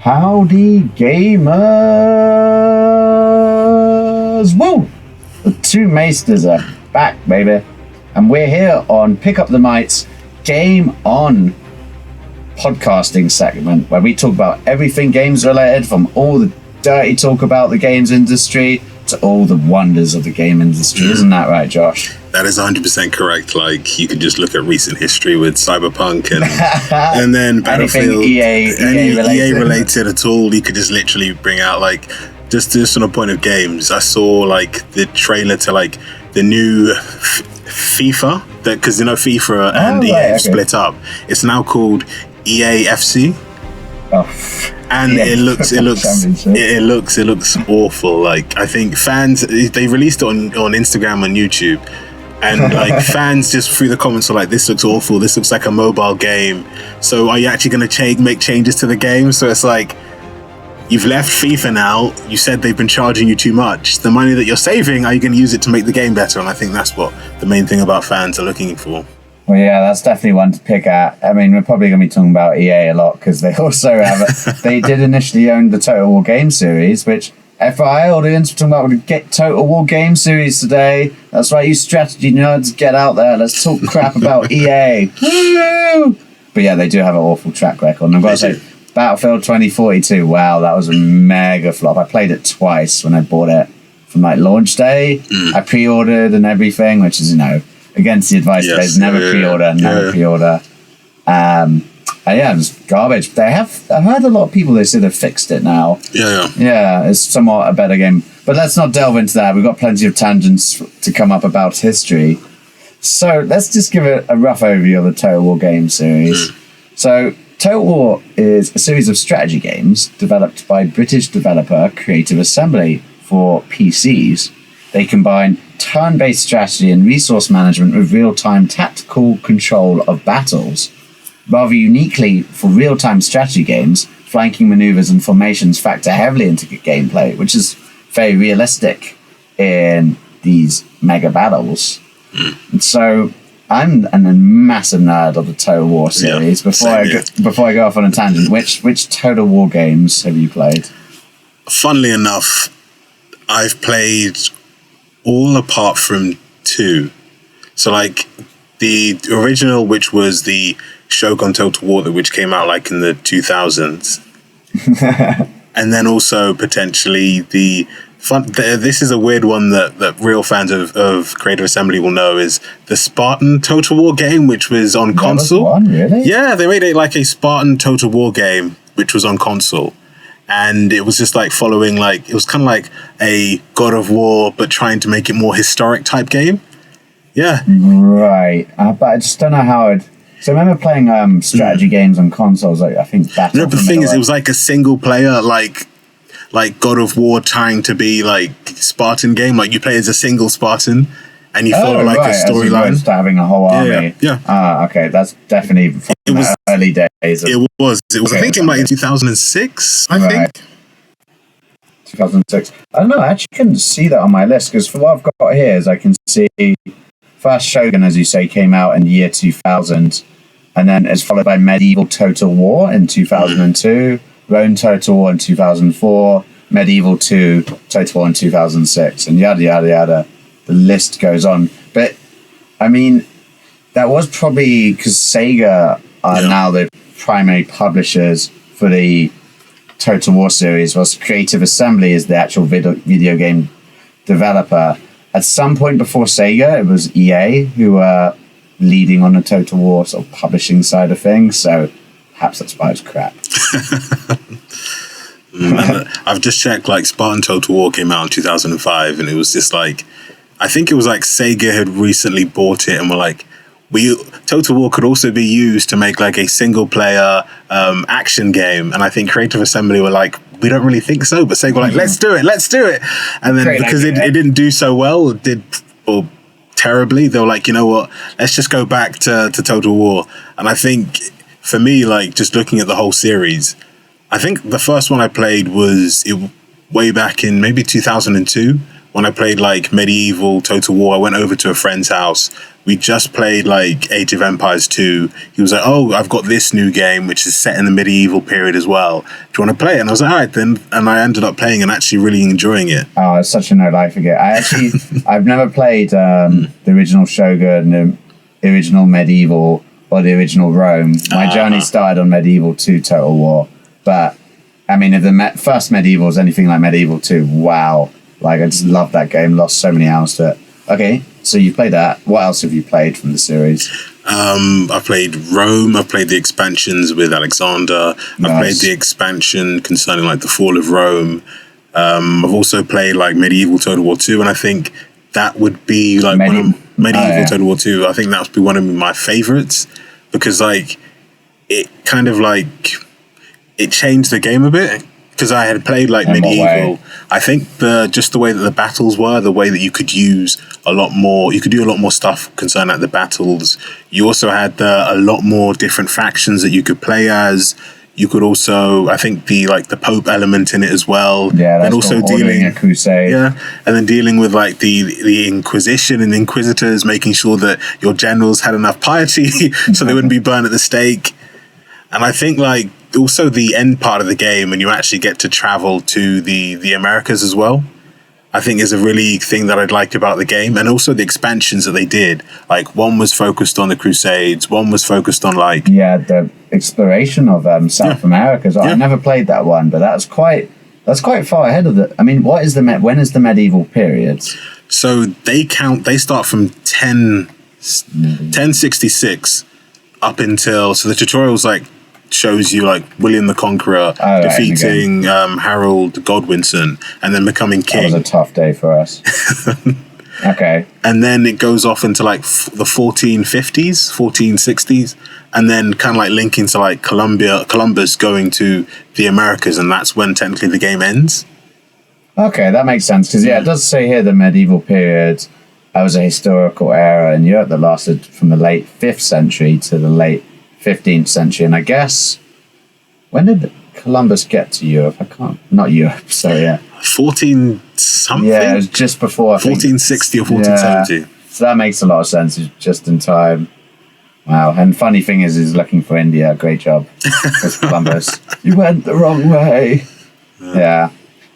Howdy, gamers! Woo! The Two Maesters are back, baby. And we're here on Pick Up the Might's Game On podcasting segment, where we talk about everything games related, from all the dirty talk about the games industry to all the wonders of the game industry. Isn't that right, Josh? That is 100% correct. Like, you could just look at recent history with Cyberpunk and then Battlefield. EA related at all. You could just literally bring out, like, just on a point of games. I saw, like, the trailer to, like, the new FIFA, because, you know, FIFA and EA split up. It's now called EA FC. Oh. And yeah, it looks awful. Like, I think fans, they released it on Instagram and YouTube, and like fans just through the comments are like, this looks awful, this looks like a mobile game, so are you actually going to make changes to the game? So it's like, you've left FIFA now, you said they've been charging you too much. The money that you're saving, are you going to use it to make the game better? And I think that's what the main thing about fans are looking for. Well, yeah, that's definitely one to pick at. I mean, we're probably going to be talking about EA a lot, because they also have they did initially own the Total War game series, which, FYI audience, we're talking about the Total War game series today. That's right, you strategy nerds, get out there. Let's talk crap about EA. Woo! But yeah, they do have an awful track record. And I've got to say, Battlefield 2042, wow, that was a mega flop. I played it twice when I bought it from like launch day. I pre-ordered and everything, which is, you know, against the advice days, never pre-order. And yeah, it was garbage. I've heard a lot of people, they say they've fixed it now. Yeah, it's somewhat a better game. But let's not delve into that. We've got plenty of tangents to come up about history. So let's just give a rough overview of the Total War game series. So Total War is a series of strategy games developed by British developer Creative Assembly for PCs. They combine turn-based strategy and resource management with real-time tactical control of battles. Rather uniquely for real-time strategy games, flanking maneuvers and formations factor heavily into gameplay, which is very realistic in these mega battles. And so I'm a massive nerd of the Total War series. Before I go off on a tangent, which Total War games have you played? Funnily enough, I've played all apart from two. So like the original, which was the Shogun Total War, which came out like in the 2000s. And then also potentially this is a weird one that real fans of Creative Assembly will know, is the Spartan Total War game, which was on console. Was one, really? Yeah, they made it like a Spartan Total War game, which was on console. And it was just like following, like, it was kind of like a God of War, but trying to make it more historic type game. Yeah. Right. But I just don't know how it... So I remember playing strategy games on consoles, like I think Battle. No, but the thing is, it was like a single player, like God of War trying to be like Spartan game. Like, you play as a single Spartan and you follow like a storyline. As having a whole army. Yeah. Okay, that's definitely from the early days. It was. I think it might in 2006. I think 2006. I don't know. I actually couldn't see that on my list, because for what I've got here is I can see first Shogun, as you say, came out in the year 2000, and then it's followed by Medieval Total War in 2002, Rome Total War in 2004, Medieval 2 Total War in 2006, and yada yada yada. The list goes on. But I mean, that was probably because Sega are now the primary publishers for the Total War series, whilst Creative Assembly is the actual video game developer. At some point before Sega, it was EA who were leading on the Total War sort of publishing side of things, so perhaps that's why it's crap. I've just checked, like, Spartan Total War came out in 2005, and it was just like, I think it was like Sega had recently bought it and were like, Total War could also be used to make like a single player action game. And I think Creative Assembly were like, we don't really think so, but Sega were like, let's do it. And then because it didn't do so well, it did terribly, they were like, you know what, let's just go back to Total War. And I think for me, like, just looking at the whole series, I think the first one I played was way back in maybe 2002, when I played like Medieval, Total War, I went over to a friend's house. We just played like Age of Empires 2. He was like, "Oh, I've got this new game which is set in the medieval period as well. Do you want to play it?" And I was like, "All right then." And I ended up playing and actually really enjoying it. Oh, it's such a no life again. I've never played the original Shogun, the original Medieval, or the original Rome. My journey started on Medieval 2 Total War. But, I mean, if the first Medieval is anything like Medieval 2, wow. Like, I just love that game, lost so many hours to it. Okay, so you played that. What else have you played from the series? I played Rome. I played the expansions with Alexander. Nice. I played the expansion concerning like the fall of Rome. I've also played like Medieval Total War 2, and I think that would be like Medieval Total War 2. I think that would be one of my favorites because like it kind of like it changed the game a bit. Because I had played like Medieval, I think just the way that the battles were, the way that you could use a lot more, you could do a lot more stuff concerning like the battles. You also had a lot more different factions that you could play as. You could also, I think, the Pope element in it as well. Yeah, that's and also dealing a crusade. Yeah, and then dealing with like the Inquisition and the Inquisitors, making sure that your generals had enough piety so they wouldn't be burned at the stake. And I think like also the end part of the game when you actually get to travel to the Americas as well, I think is a really thing that I'd liked about the game. And also the expansions that they did. Like one was focused on the Crusades, one was focused on like... Yeah, the exploration of South America. So I never played that one, but that's quite far ahead of the... I mean, when is the medieval period? So they start from 1066 up until... So the tutorial's like shows you like William the Conqueror defeating Harold Godwinson and then becoming king. That was a tough day for us. Okay. And then it goes off into like the 1450s, 1460s, and then kind of like linking to like Columbus going to the Americas, and that's when technically the game ends. Okay, that makes sense because it does say here the medieval period was a historical era in Europe that lasted from the late 5th century to the late 15th century, and I guess when did Columbus get to Europe? Not Europe, so 14 something. Yeah, it was just before 1460 or 1470. Yeah. So that makes a lot of sense. It's just in time. Wow, and funny thing is he's looking for India. Great job, Columbus. You went the wrong way. Yeah.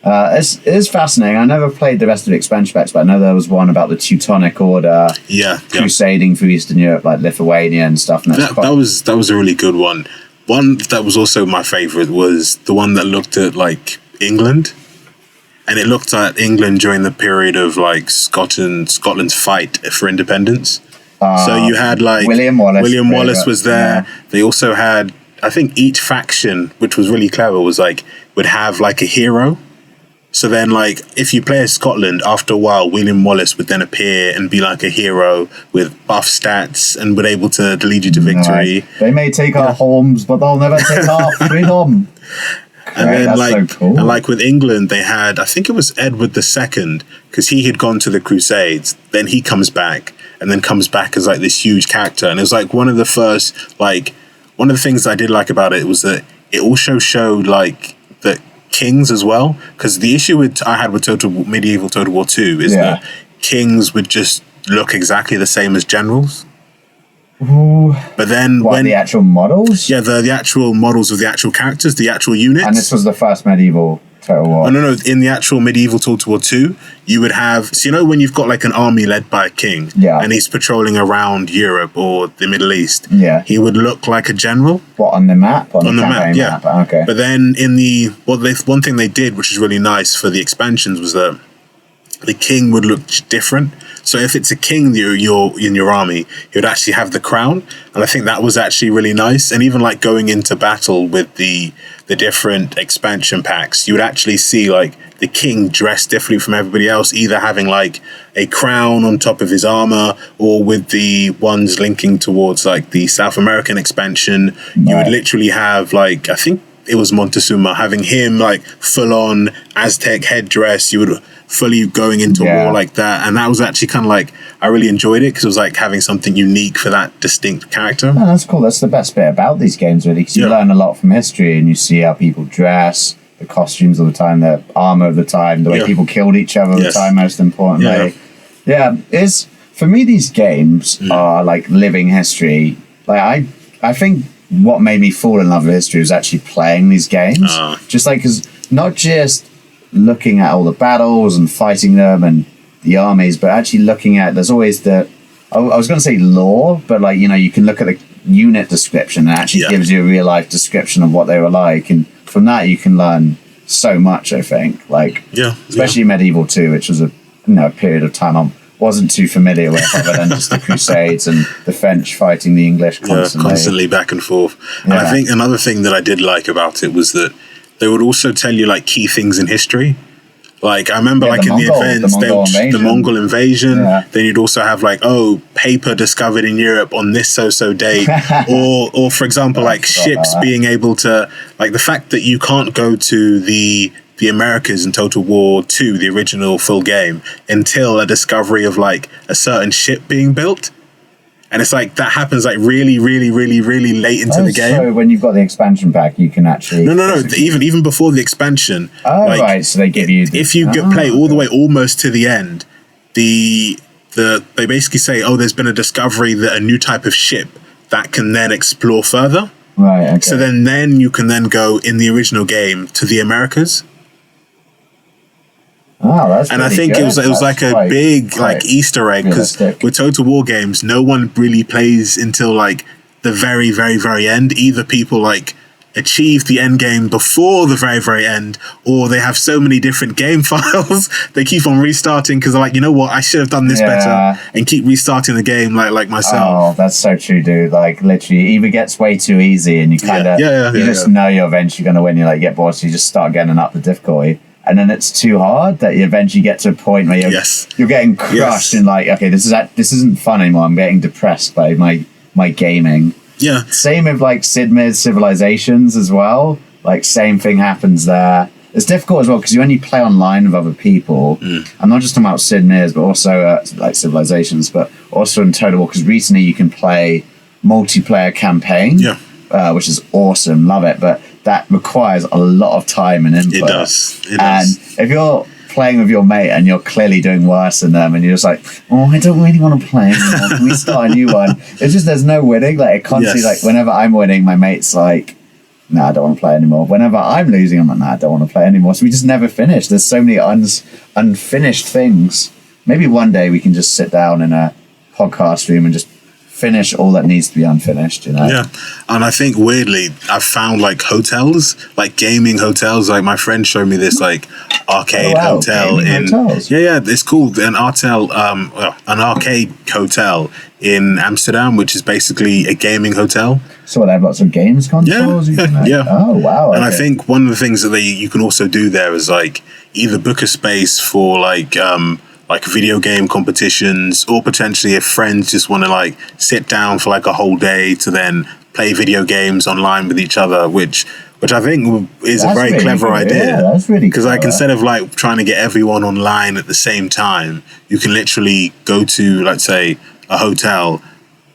It is fascinating. I never played the rest of the expansion packs, but I know there was one about the Teutonic Order, crusading through Eastern Europe, like Lithuania and stuff. And that was a really good one. One that was also my favorite was the one that looked at like England, and it looked at England during the period of like Scotland's fight for independence. So you had like William Wallace was there. Yeah. They also had, I think, each faction, which was really clever, was like would have like a hero. So then, like, if you play as Scotland, after a while, William Wallace would then appear and be like a hero with buff stats and would able to lead you to victory. Nice. They may take our homes, but they'll never take our freedom. And then, that's like, so cool. And like with England, they had, I think it was Edward II, because he had gone to the Crusades. Then he comes back, and then comes back as like this huge character. And it was like one of the first, like, one of the things I did like about it was that it also showed like that kings as well, because the issue I had with Medieval Total War 2 is that kings would just look exactly the same as generals. Ooh. But then when the actual models? Yeah, the actual models of the actual characters, the actual units. And this was the first medieval Total War. Oh, no. In the actual Medieval Total War 2, you would have... So, you know when you've got like an army led by a king, and he's patrolling around Europe or the Middle East, he would look like a general. What, on the map? On the map, yeah. Okay. But then in one thing they did, which is really nice for the expansions, was that the king would look different. So if it's a king you're in your army, he would actually have the crown. And I think that was actually really nice. And even like going into battle with the different expansion packs, you would actually see like the king dressed differently from everybody else, either having like a crown on top of his armor, or with the ones linking towards like the South American expansion, you would literally have like, I think it was Montezuma, having him like full on Aztec headdress. You would fully going into war like that, and that was actually kind of like, I really enjoyed it because it was like having something unique for that distinct character. Oh, that's cool. That's the best bit about these games, really, because you learn a lot from history and you see how people dress, the costumes of the time, the armor of the time, the way people killed each other of the time, most importantly. Is for me, these games are like living history. Like I think what made me fall in love with history was actually playing these games. Just like, because not just looking at all the battles and fighting them and the armies, but actually looking at, there's always the, I was going to say lore, but like, you know, you can look at the unit description and it actually gives you a real life description of what they were like. And from that, you can learn so much, I think. Like, especially Medieval 2, which was a period of time I wasn't too familiar with, other than just the Crusades and the French fighting the English constantly back and forth. And I think another thing that I did like about it was that they would also tell you like key things in history. Like I remember like in the events, the Mongol invasion, then you'd also have like, paper discovered in Europe on this so date, or for example, like ships being able to, like the fact that you can't go to the Americas in Total War 2, the original full game, until a discovery of like a certain ship being built. And it's like that happens like really, really, really, really late into the game. So when you've got the expansion pack, you can actually no. Even before the expansion. Right. So they give you if you play all the way almost to the end, they basically say, there's been a discovery that a new type of ship that can then explore further. Right. Okay. So then you can then go in the original game to the Americas. Oh, that's and I think good. it was like a big like Easter egg, because with Total War games, no one really plays until like the very, very, very end. Either people like achieve the end game before the very, very end, or they have so many different game files they keep on restarting because they're like, you know what, I should have done this better, and keep restarting the game like myself. Oh, that's so true, dude. Like literally, it either gets way too easy and you kind of you just know you're eventually going to win. You like get bored, so you just start getting up the difficulty. And then it's too hard that you eventually get to a point where you're getting crushed and like, okay, this isn't fun anymore. I'm getting depressed by my gaming. Yeah. Same with like Sid Meier's Civilizations as well. Like same thing happens there. It's difficult as well because you only play online with other people. I'm not just talking about Sid Meier's, but also like Civilizations, but also in Total War, because recently you can play multiplayer campaign, which is awesome. Love it. But that requires a lot of time and input. It does. And if you're playing with your mate and you're clearly doing worse than them and you're just like, I don't really want to play anymore. Can we start a new one? It's just there's no winning. Like it constantly, like whenever I'm winning, my mate's like, nah, I don't want to play anymore. Whenever I'm losing, I'm like, nah, I don't want to play anymore. So we just never finish. There's so many unfinished things. Maybe one day we can just sit down in a podcast room and just finish all that needs to be unfinished, you know? Yeah. And I think weirdly, I've found like hotels, like gaming hotels. Like my friend showed me this like arcade hotel in hotels. It's called an arcade hotel in Amsterdam, which is basically a gaming hotel. So they have lots of games consoles? Yeah. Oh, wow. And I think one of the things that you can also do there is like either book a space for like video game competitions, or potentially if friends just want to like sit down for like a whole day to then play video games online with each other, which I think is a very clever idea. Yeah, that's really because like instead of like trying to get everyone online at the same time, you can literally go to, let's say, a hotel,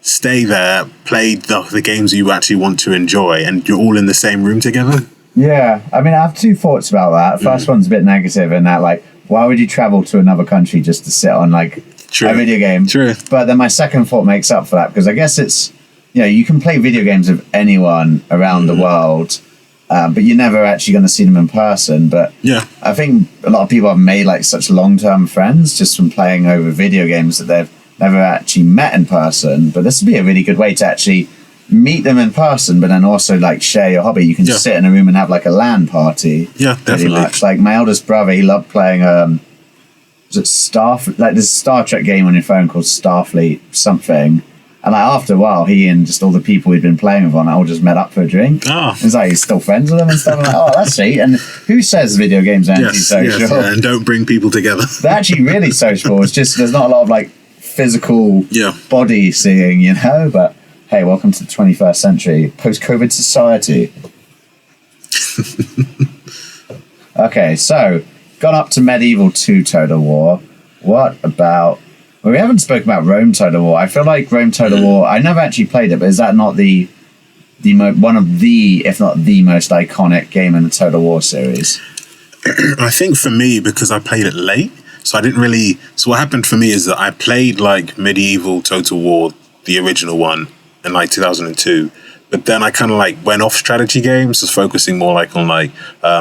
stay there, play the games you actually want to enjoy, and you're all in the same room together. Yeah, I mean, I have two thoughts about that. First one's a bit negative in that, like, why would you travel to another country just to sit on like a video game? True. But then my second thought makes up for that, because I guess it's, you can play video games with anyone around the world, but you're never actually going to see them in person. But I think a lot of people have made like such long-term friends just from playing over video games that they've never actually met in person. But this would be a really good way to actually meet them in person, but then also like share your hobby. You can just sit in a room and have like a LAN party. Yeah, definitely. Much. Like my eldest brother, he loved playing was it this Star Trek game on your phone called Starfleet something. And like after a while, he and just all the people he'd been playing with on it all just met up for a drink. It's like he's still friends with them and stuff. I'm like, that's sweet. And who says video games are antisocial? Yes, and don't bring people together. They're actually really sociable. It's just there's not a lot of like physical body seeing, but hey, welcome to the 21st century, post-COVID society. Okay, so, gone up to Medieval 2 Total War. What about... Well, we haven't spoken about Rome Total War. I feel like Rome Total War... I never actually played it, but is that not the one of the, if not the most iconic game in the Total War series? I think for me, because I played it late, so I didn't really. So what happened for me is that I played like medieval Total War, the original one, in like 2002. But then I kind of like went off strategy games, was focusing more like on like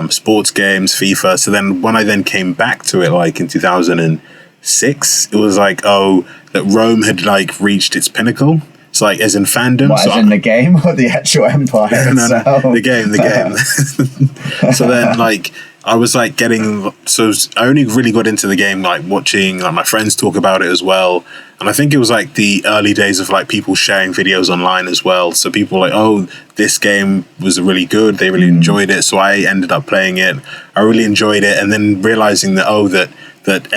sports games, FIFA. So then when I then came back to it, like in 2006, it was like, that Rome had like reached its pinnacle. It's like as in fandom. What, as in the game or the actual empire itself? No, the game. So then like I was like I only really got into the game like watching like my friends talk about it as well. And I think it was like the early days of like people sharing videos online as well. So people were like, this game was really good. They really enjoyed it. So I ended up playing it. I really enjoyed it. And then realizing that that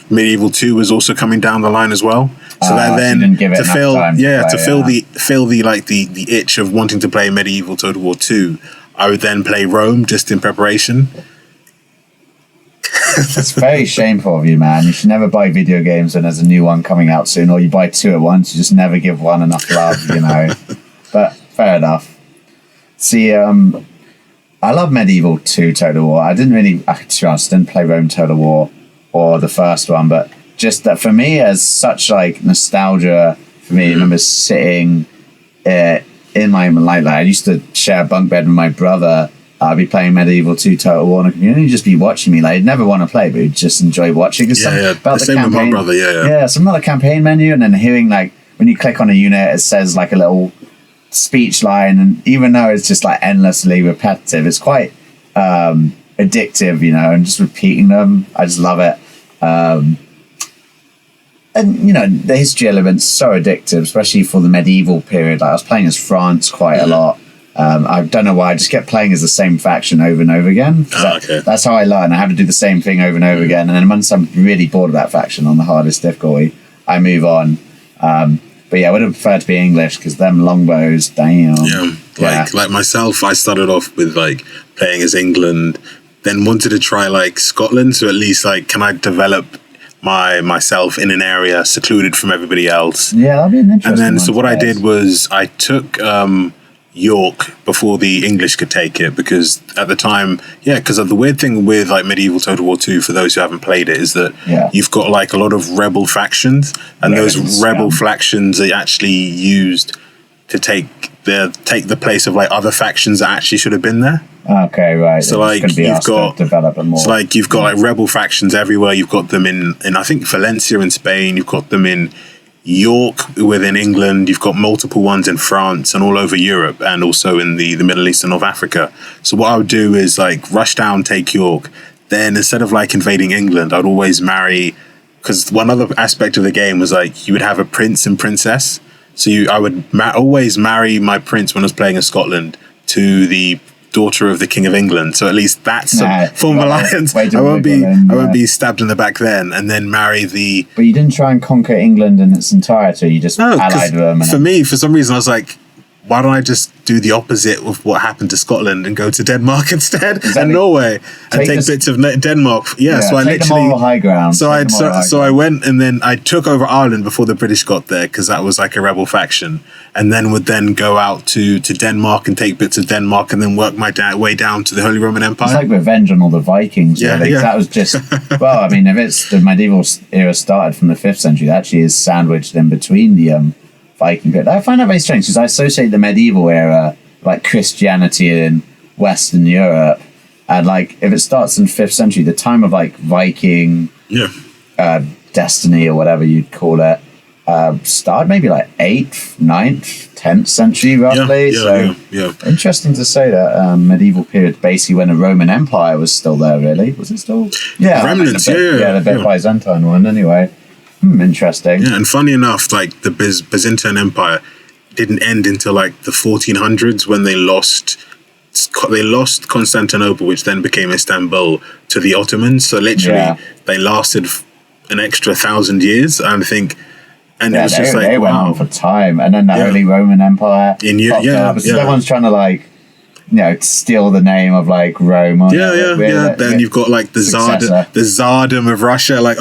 Medieval 2 was also coming down the line as well. So that then to fill the itch of wanting to play Medieval Total War 2, I would then play Rome just in preparation. It's very shameful of you, man. You should never buy video games when there's a new one coming out soon, or you buy two at once. You just never give one enough love, you know. But fair enough. See, I love Medieval 2 Total War. I didn't really, to be honest, didn't play Rome Total War or the first one, but just that for me, as such like nostalgia for me, I remember sitting in my like I used to share a bunk bed with my brother. I'd be playing Medieval 2 Total War on a computer, and he'd just be watching me. Like, he'd never want to play, but he'd just enjoy watching. About the same campaign, with my brother, Yeah, something about the campaign menu, and then hearing, like, when you click on a unit, it says, like, a little speech line, and even though it's just, like, endlessly repetitive, it's quite addictive, you know, and just repeating them. I just love it. And, you know, the history element's so addictive, especially for the medieval period. Like, I was playing as France quite a lot. I don't know why. I just kept playing as the same faction over and over again. That's how I learn. I have to do the same thing over and over again. And then once I'm really bored of that faction on the hardest difficulty, I move on. But yeah, I would have preferred to be English because them longbows, damn. Like myself, I started off with like playing as England, then wanted to try like Scotland. So at least like, can I develop myself in an area secluded from everybody else? Yeah, that'd be an interesting. And then so what I did was I took York before the English could take it, because at the time, because of the weird thing with like Medieval Total War 2, for those who haven't played it, is that you've got like a lot of rebel factions, and those rebel factions are actually used to take the place of like other factions that actually should have been there. Okay, right. So like you've got develop it more. So like you've got like rebel factions everywhere. You've got them in I think Valencia in Spain. You've got them in York within England. You've got multiple ones in France and all over Europe, and also in the Middle East and North Africa. So what I would do is like rush down, take York. Then instead of like invading England, I'd always marry, because one other aspect of the game was like you would have a prince and princess. So I would always marry my prince when I was playing in Scotland to the daughter of the King of England. So at least that's a form of alliance. I won't be stabbed in the back then, and then marry the. But you didn't try and conquer England in its entirety. You just allied with them. For me, for some reason, I was like, why don't I just do the opposite of what happened to Scotland and go to Denmark instead and Norway and take bits of Denmark? So I literally high ground. So I went, and then I took over Ireland before the British got there, because that was like a rebel faction, and then would then go out to Denmark and take bits of Denmark, and then work my way down to the Holy Roman Empire. It's like revenge on all the Vikings. Really. That was just well, I mean, if it's the medieval era started from the 5th century, that actually is sandwiched in between the Viking period. I find that very strange because I associate the medieval era like Christianity in Western Europe, and like if it starts in 5th century, the time of like Viking destiny or whatever you'd call it started maybe like 8th, 9th, 10th century roughly. Interesting to say that medieval period basically when the Roman Empire was still there. Really, was it still? Remnants. The bit Byzantine one anyway. Interesting. Yeah, and funny enough, like the Byzantine Empire didn't end until like the 1400s, when they lost Constantinople, which then became Istanbul, to the Ottomans. So literally, they lasted an extra 1,000 years, I think. And it was just they went on for time, and then the Holy Roman Empire. In everyone's trying to like steal the name of like Rome. Then you've got like the Tsardom of Russia. Like,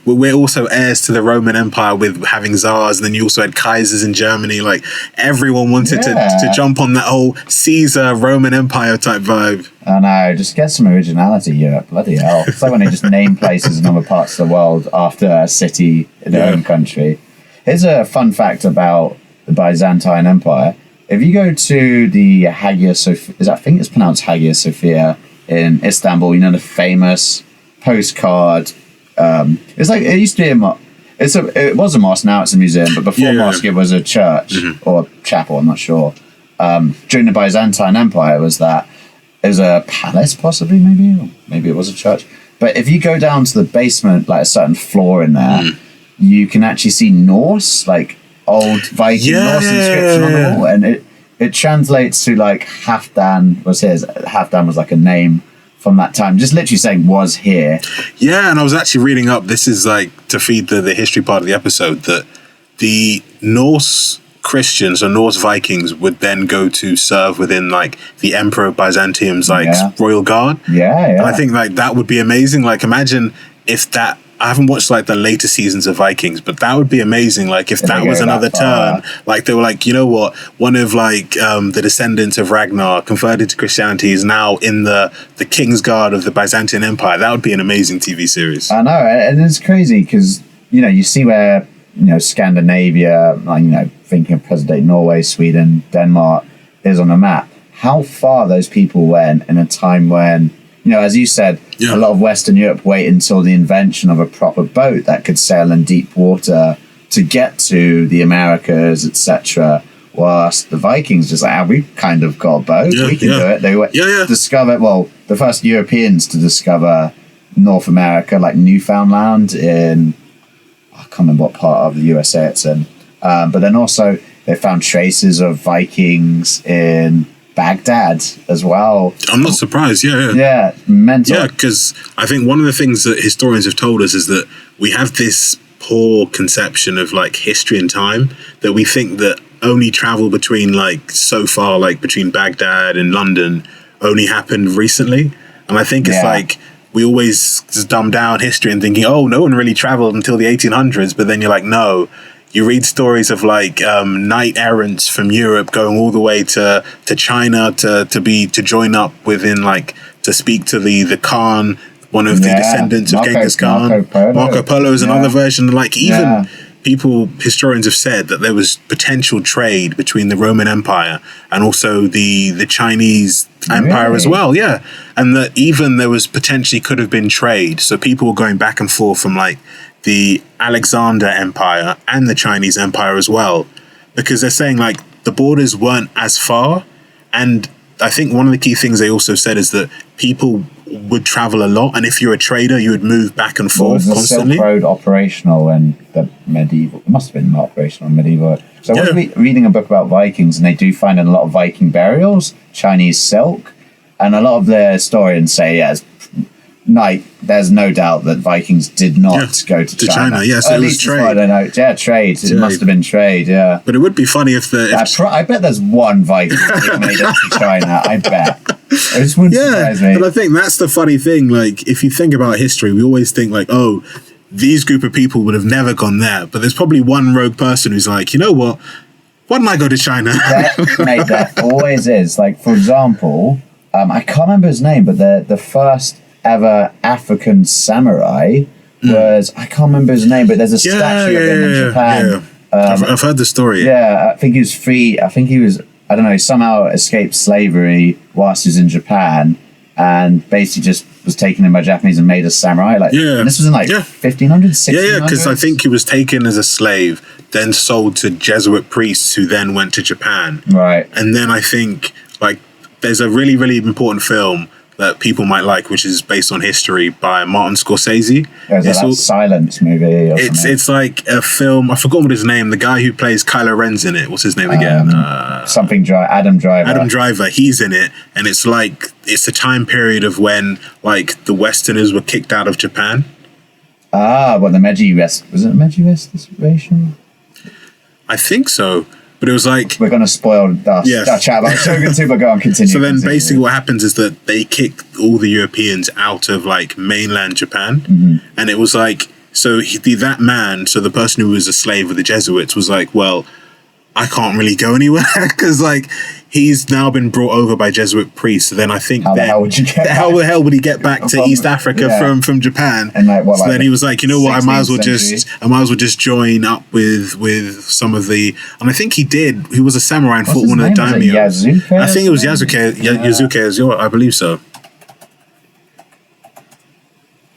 we're also heirs to the Roman Empire with having czars. And then you also had Kaisers in Germany. Like, everyone wanted to jump on that whole Caesar Roman Empire type vibe. I know, just get some originality, Europe. Bloody hell. It's like when they just name places in other parts of the world after a city in their own country. Here's a fun fact about the Byzantine Empire. If you go to the Hagia Sophia, I think it's pronounced Hagia Sophia in Istanbul, the famous postcard. It's like, it used to be it was a mosque, now it's a museum, but before mosque it was a church or chapel, I'm not sure. During the Byzantine Empire it was a palace possibly, maybe it was a church. But if you go down to the basement, like a certain floor in there, you can actually see Norse, like old Viking Norse inscription on the wall, and it translates to like Halfdan was his. Halfdan was like a name from that time, just literally saying was here. Yeah, and I was actually reading up, this is like to feed the history part of the episode, that the Norse Christians or Norse Vikings would then go to serve within like the Emperor of Byzantium's royal guard. And I think like that would be amazing. Like, imagine if that, I haven't watched like the later seasons of Vikings, but that would be amazing. Like, if that was another turn, like they were like, you know what, one of like the descendants of Ragnar converted to Christianity is now in the King's Guard of the Byzantine Empire. That would be an amazing TV series. I know, and it's crazy because you see where Scandinavia, like thinking of present day Norway, Sweden, Denmark is on the map. How far those people went in a time when, as you said, a lot of Western Europe wait until the invention of a proper boat that could sail in deep water to get to the Americas, etc. Whilst the Vikings just like, we kind of got a boat, we can do it. They the first Europeans to discover North America, like Newfoundland in, I can't remember what part of the USA it's in. But then also they found traces of Vikings in Baghdad as well. I'm not surprised. Yeah, mental. Yeah, because I think one of the things that historians have told us is that we have this poor conception of like history and time, that we think that only travel between like so far, like between Baghdad and London, only happened recently. And I think it's like we always just dumb down history and thinking, no one really traveled until the 1800s. But then you're like, no. You read stories of like knight errants from Europe going all the way to China to join up within, like, to speak to the Khan, one of the descendants of Genghis Khan. Marco Polo is another version. Like, even historians have said that there was potential trade between the Roman Empire and also the Chinese Empire as well. Yeah. And that even there was potentially could have been trade. So people were going back and forth from like the Alexander Empire and the Chinese Empire as well, because they're saying like the borders weren't as far. And I think one of the key things they also said is that people would travel a lot, and if you're a trader, you would move back and forth constantly. Silk Road operational in the medieval? It must have been operational in medieval. So I was reading a book about Vikings, and they do find in a lot of Viking burials Chinese silk, and a lot of the historians say there's no doubt that Vikings did not go to China. So it was trade. I don't know. Yeah, trade. It must have been trade. Yeah. But it would be funny if I bet there's one Viking that made it to China. I bet. It just wouldn't surprise me. But I think that's the funny thing. Like, if you think about history, we always think like, these group of people would have never gone there. But there's probably one rogue person who's like, you know what? Why didn't I go to China? Mate, that always is. Like, for example, I can't remember his name, but the first ever African samurai was, I can't remember his name, but there's a statue of him in Japan. I've heard the story. Yeah, I think he was free. I think he was, I don't know, somehow escaped slavery whilst he was in Japan, and basically just was taken in by Japanese and made a samurai. And this was in 1500s, 1600s? Yeah, because I think he was taken as a slave, then sold to Jesuit priests who then went to Japan. Right. And then I think, like, there's a really, really important film that people might like, which is based on history by Martin Scorsese. It's that Silence movie. It's like a film. I forgot what his name. The guy who plays Kylo Ren's in it. What's his name again? Adam Driver. Adam Driver. He's in it, and it's like it's a time period of when like the Westerners were kicked out of Japan. The Meiji was it Meiji Restoration? I think so. But it was like... We're going to spoil our chat about Shogun 2, but go on, continue. So then basically what happens is that they kick all the Europeans out of like mainland Japan. And it was like, so that man, so the person who was a slave of the Jesuits was like, well, I can't really go anywhere because like he's now been brought over by Jesuit priests. So then I think how the hell would he get back to East Africa from Japan? And like, so then he was like, you know what, I might as well just join up with some of the, and I think he did. He was a samurai and fought one of the daimyo. I think it was Yazuke, I believe so.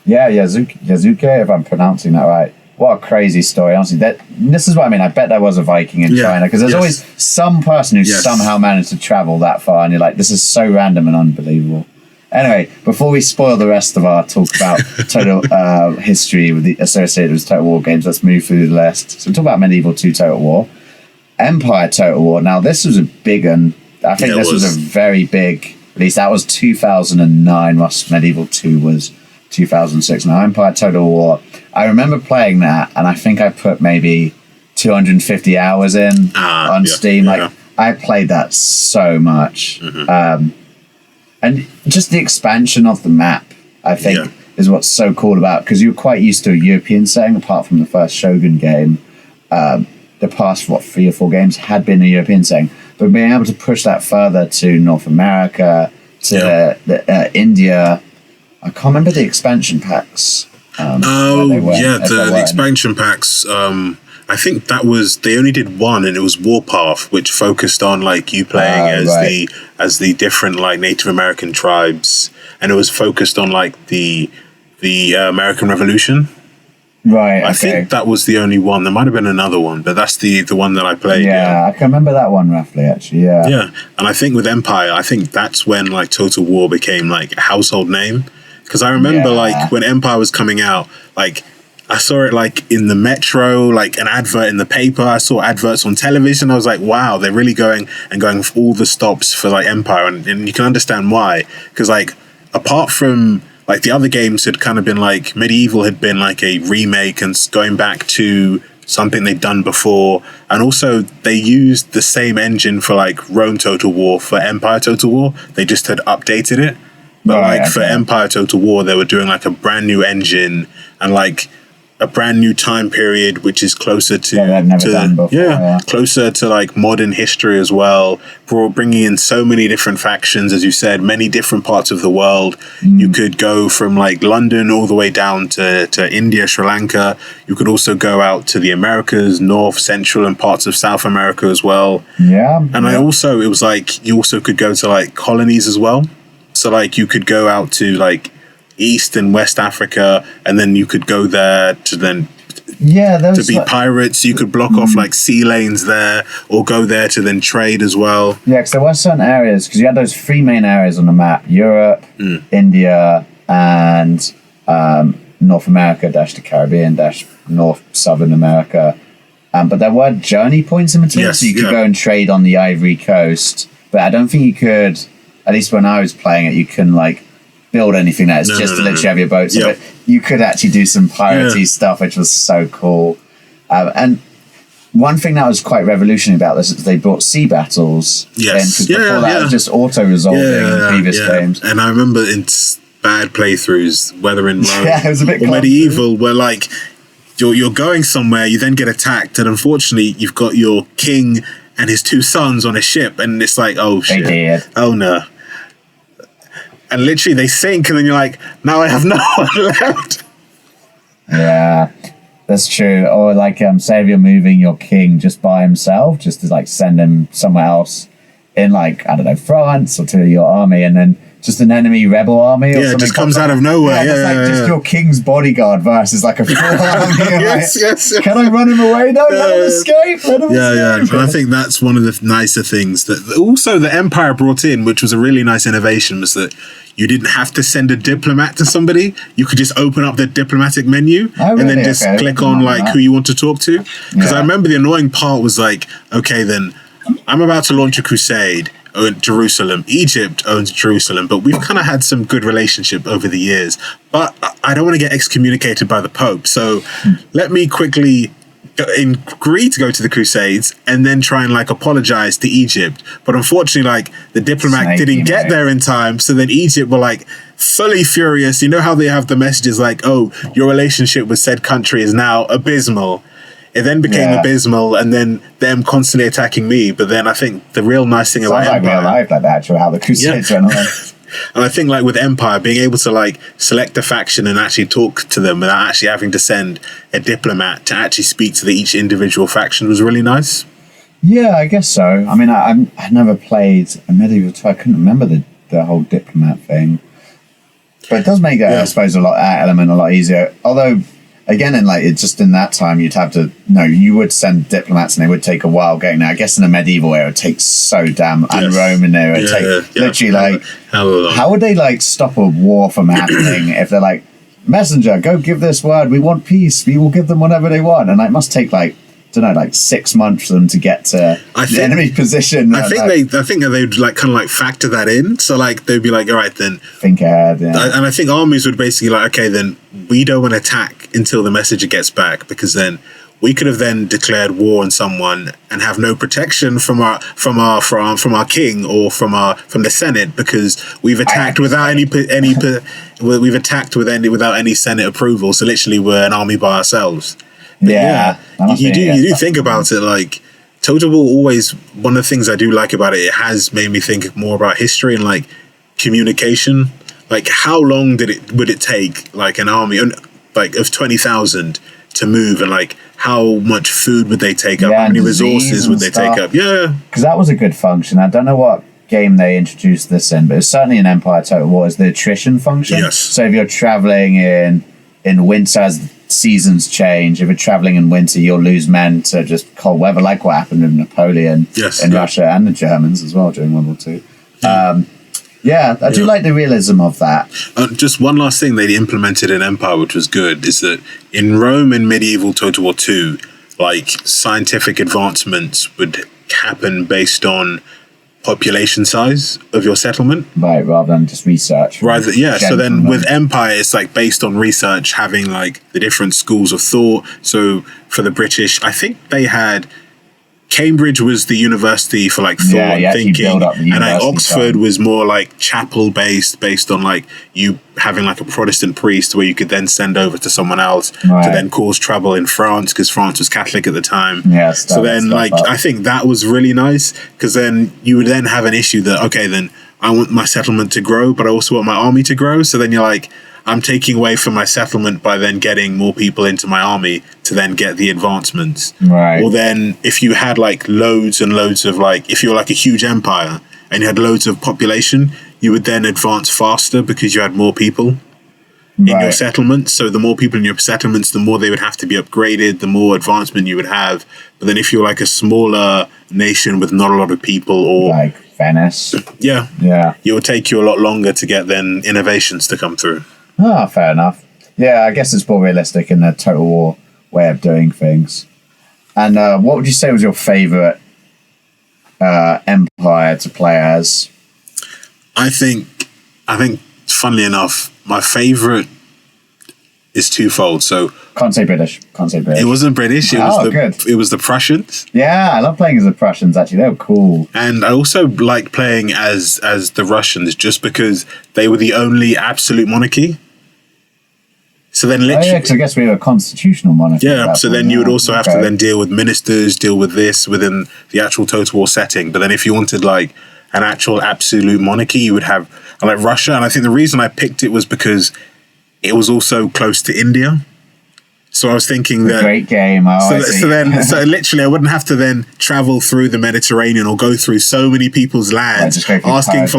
Yeah, Yazuke, if I'm pronouncing that right. What a crazy story, honestly. This is what I mean. I bet there was a Viking in China, because there's always some person who somehow managed to travel that far, and you're like, this is so random and unbelievable. Anyway, before we spoil the rest of our talk about total history with the associated with Total War games, let's move through the list. So we talk about Medieval 2 Total War. Empire Total War. Now, this was a big one. I think this was a very big release. That was 2009, whilst Medieval 2 was 2006. Now, Empire Total War, I remember playing that, and I think I put maybe 250 hours in on Steam. I played that so much. And just the expansion of the map, I think, is what's so cool about, because you're quite used to a European setting, apart from the first Shogun game. The past, 3 or 4 games had been a European setting. But being able to push that further to North America, to India... I can't remember the expansion packs. The expansion packs. I think they only did one, and it was Warpath, which focused on like you playing as the different like Native American tribes, and it was focused on like the American Revolution. Right. I think that was the only one. There might have been another one, but that's the one that I played. Yeah, I can remember that one roughly, actually. Yeah. Yeah, and I think with Empire, I think that's when like Total War became like a household name. Because I remember, like, when Empire was coming out, like, I saw it, like, in the metro, like, an advert in the paper. I saw adverts on television. I was like, wow, they're really going for all the stops for, like, Empire. And you can understand why. Because, like, apart from, like, the other games had kind of been, like, Medieval had been, like, a remake and going back to something they'd done before. And also, they used the same engine for, like, Rome Total War for Empire Total War. They just had updated it. But for Empire Total War, they were doing like a brand new engine and like a brand new time period, which is closer to closer to like modern history as well. Bringing in so many different factions, as you said, many different parts of the world. You could go from like London all the way down to India, Sri Lanka. You could also go out to the Americas, North, Central, and parts of South America as well. And it was like you also could go to like colonies as well. So, like, you could go out to, like, East and West Africa, and then you could go there to then... to be pirates. You could block off, like, sea lanes there, or go there to then trade as well. Yeah, because there were certain areas, because you had those 3 main areas on the map, Europe, India, and North America, the Caribbean, North, Southern America. But there were journey points in between, so you could go and trade on the Ivory Coast. But I don't think you could... At least when I was playing it, you couldn't like build anything there. It's literally have your boats. But you could actually do some piratey stuff, which was so cool. And one thing that was quite revolutionary about this is they brought sea battles. Because before that, it was just auto-resolving in previous games. And I remember in bad playthroughs, whether in Rome it was a bit or Medieval, where like you're going somewhere, you then get attacked, and unfortunately, you've got your king and his 2 sons on a ship, and it's like, oh shit, oh no. And literally they sink, and then you're like, now I have no one left. Yeah, that's true. Or like, say if you're moving your king just by himself, just to like send him somewhere else in like, I don't know, France or to your army, and then just an enemy rebel army or something. It just comes out of nowhere. Just your king's bodyguard versus like a full army. yes. Can I run him away? No, let him escape. Let him escape. But I think that's one of the nicer things that also the Empire brought in, which was a really nice innovation, was that you didn't have to send a diplomat to somebody. You could just open up the diplomatic menu and then just click on like who you want to talk to. Because I remember the annoying part was like, okay, then I'm about to launch a crusade. Jerusalem. Egypt owns Jerusalem, but we've kind of had some good relationship over the years. But I don't want to get excommunicated by the Pope, so let me quickly agree to go to the Crusades and then try and like apologize to Egypt, but unfortunately like the diplomat didn't get there in time, so then Egypt were like fully furious. You know how they have the messages like, oh, your relationship with said country is now abysmal. It then became abysmal, and then them constantly attacking me. But then I think the real nice thing about Empire, real life, like actually how the Crusades went on. And I think like with Empire, being able to like select a faction and actually talk to them without actually having to send a diplomat to actually speak to each individual faction was really nice. Yeah, I guess so. I mean, I never played a medieval 2. I couldn't remember the whole diplomat thing. But it does make I suppose, that element a lot easier. Although, again, in that time, you'd have to, you would send diplomats and they would take a while getting there. I guess in the medieval era, it takes so damn, and Roman era, it takes literally how would they stop a war from happening if they're like, messenger, go give this word, we want peace, we will give them whatever they want. And it must take 6 months for them to get to the enemy position. I think they'd kind of factor that in. So they'd be like, all right, then think ahead. Yeah. And I think armies would basically okay, then we don't want to attack until the messenger gets back, because then we could have then declared war on someone and have no protection from our king or from the Senate, because we've attacked without any Senate approval. So literally, we're an army by ourselves. But you do think about it, Total War always, one of the things I do like about it has made me think more about history and communication. How long would it take an army of 20,000 to move, and how much food would they take up? How many resources would they take up? Yeah, because that was a good function. I don't know what game they introduced this in, but it's certainly in Empire Total War is the attrition function. Yes. So if you're traveling in winter, as seasons change, if you're traveling in winter, you'll lose men to just cold weather, like what happened with Napoleon in Russia and the Germans as well during World War II. I do like the realism of that. Just one last thing they implemented in Empire, which was good, is that in Rome in medieval Total War 2, scientific advancements would happen based on population size of your settlement, right, rather than just research. So then with Empire, it's based on research, having the different schools of thought. So for the British, I think they had Cambridge was the university for thought and thinking, and Oxford was more chapel based on you having a Protestant priest where you could then send over to someone else to then cause trouble in France, because France was Catholic at the time. So then I think that was really nice, because then you would then have an issue that then I want my settlement to grow, but I also want my army to grow. So then you're I'm taking away from my settlement by then getting more people into my army to then get the advancements. Right. Or then if you had loads and loads of if you're a huge empire and you had loads of population, you would then advance faster because you had more people in your settlements. So the more people in your settlements, the more they would have to be upgraded, the more advancement you would have. But then if you're a smaller nation with not a lot of people, or Venice. Yeah. It would take you a lot longer to get then innovations to come through. Ah, fair enough. Yeah, I guess it's more realistic in the Total War way of doing things. And what would you say was your favourite empire to play as? I think, funnily enough, my favourite is twofold. So Can't say British. It wasn't British. It was the Prussians. Yeah, I love playing as the Prussians, actually. They were cool. And I also like playing as the Russians, just because they were the only absolute monarchy. So then literally... because I guess we were a constitutional monarchy. Yeah, so then you would also have to then deal with ministers, deal with this within the actual Total War setting. But then if you wanted an actual absolute monarchy, you would have Russia. And I think the reason I picked it was because it was also close to India. So I was thinking that... Great game. So literally I wouldn't have to then travel through the Mediterranean or go through so many people's lands asking for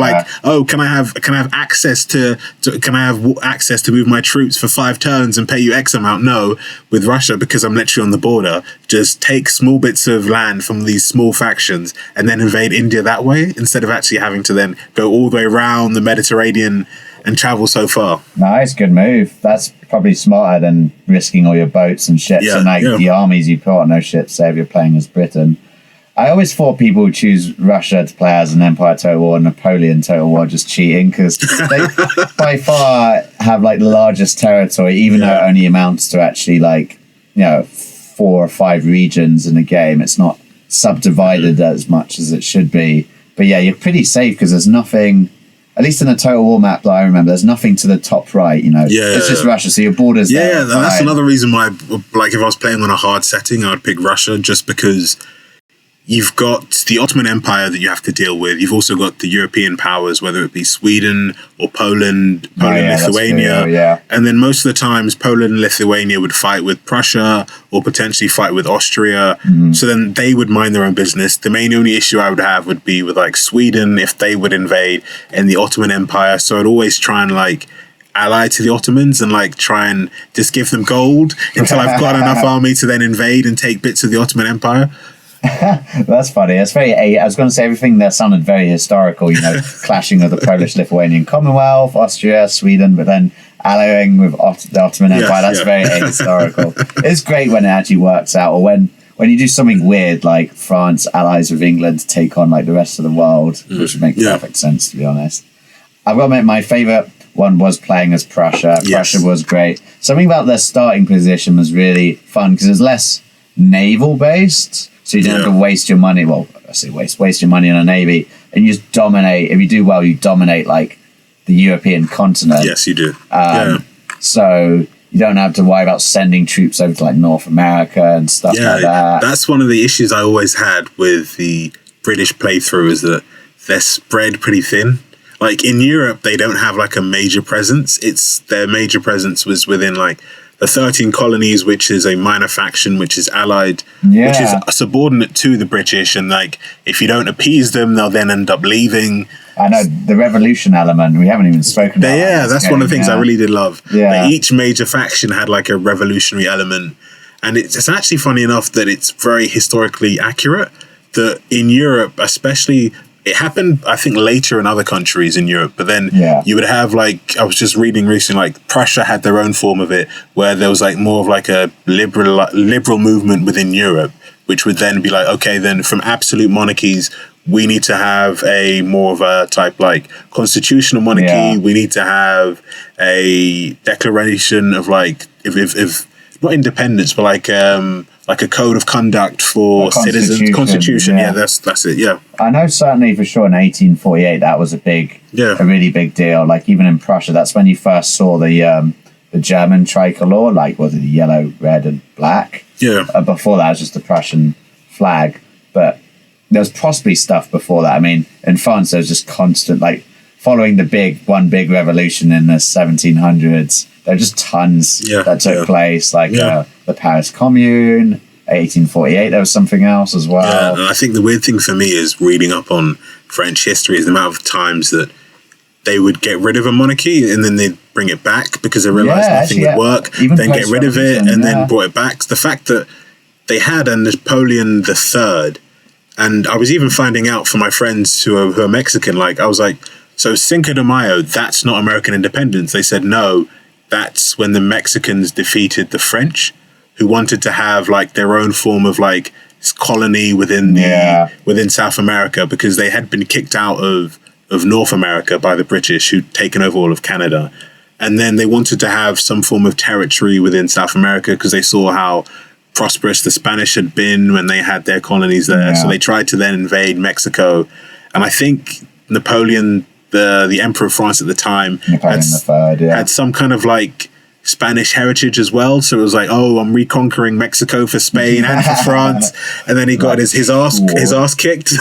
can I have access to move my troops for 5 turns and pay you X amount? No, with Russia, because I'm literally on the border, just take small bits of land from these small factions and then invade India that way, instead of actually having to then go all the way around the Mediterranean and travel so far. Nice, good move. That's probably smarter than risking all your boats and ships and the armies you put on those ships, say if you're playing as Britain. I always thought people would choose Russia to play as an Empire Total War and Napoleon Total War just cheating, because they by far have the largest territory, even though it only amounts to actually 4 or 5 regions in a game. It's not subdivided as much as it should be. But yeah, you're pretty safe because there's nothing, at least in the Total War map that I remember, there's nothing to the top right, it's just Russia, so your border's there. Yeah, that's another reason why, like, if I was playing on a hard setting, I would pick Russia, just because you've got the Ottoman Empire that you have to deal with. You've also got the European powers, whether it be Sweden or Poland, Lithuania. And then most of the times, Poland and Lithuania would fight with Prussia or potentially fight with Austria. So then they would mind their own business. The only issue I would have would be with like Sweden, if they would invade, and the Ottoman Empire. So I'd always try and like ally to the Ottomans and like try and just give them gold until I've got enough army to then invade and take bits of the Ottoman Empire. That's funny. It's very. I was going to say everything there sounded very historical. Clashing of the Polish-Lithuanian Commonwealth, Austria, Sweden, but then allying with the Ottoman Empire. That's very historical. It's great when it actually works out, or when you do something weird like France allies with England to take on like the rest of the world, which would make perfect sense, to be honest. I've got to admit, my favorite one was playing as Prussia. Prussia was great. Something about their starting position was really fun because it's less naval based. So you don't have to waste your money. Well, I say waste your money on a navy, and you just dominate. If you do well, you dominate like the European continent. Yes, you do. So you don't have to worry about sending troops over to like North America and stuff like that. That's one of the issues I always had with the British playthrough, is that they're spread pretty thin. Like in Europe, they don't have like a major presence. Their major presence was within like the 13 colonies, which is a minor faction, which is allied, which is subordinate to the British. And like, if you don't appease them, they'll then end up leaving. I know the revolution element. We haven't even spoken about. That's one of the things I really did love. Like, each major faction had like a revolutionary element, and it's actually funny enough that it's very historically accurate. That in Europe, especially. It happened, I think, later in other countries in Europe, but then you would have, like, I was just reading recently, like, Prussia had their own form of it, where there was, like, more of, like, a liberal movement within Europe, which would then be like, okay, then from absolute monarchies, we need to have a more of a type, like, constitutional monarchy. Yeah. We need to have a declaration of, like, if not independence, but, like a code of conduct for citizens. Constitution, that's it, yeah. I know certainly for sure in 1848 that was a really big deal. Like even in Prussia, that's when you first saw the German tricolor, like was it yellow, red and black? Yeah. Before that it was just the Prussian flag. But there was possibly stuff before that. I mean, in France there was just constant, like following the one big revolution in the 1700s, there were just tons that took place, like the Paris Commune, 1848, there was something else as well. Yeah, and I think the weird thing for me is reading up on French history is the amount of times that they would get rid of a monarchy and then they'd bring it back because they realised nothing would work, then get rid of it and then brought it back. The fact that they had a Napoleon III, and I was even finding out from my friends who are Mexican, like I was like, so Cinco de Mayo, that's not American independence. They said, no, that's when the Mexicans defeated the French, who wanted to have like their own form of like colony within within South America, because they had been kicked out of North America by the British, who'd taken over all of Canada. And then they wanted to have some form of territory within South America because they saw how prosperous the Spanish had been when they had their colonies there. Yeah. So they tried to then invade Mexico. And I think Napoleon, the Emperor of France at the time, had some kind of like Spanish heritage as well. So it was like, oh, I'm reconquering Mexico for Spain and for France. And then he got his ass kicked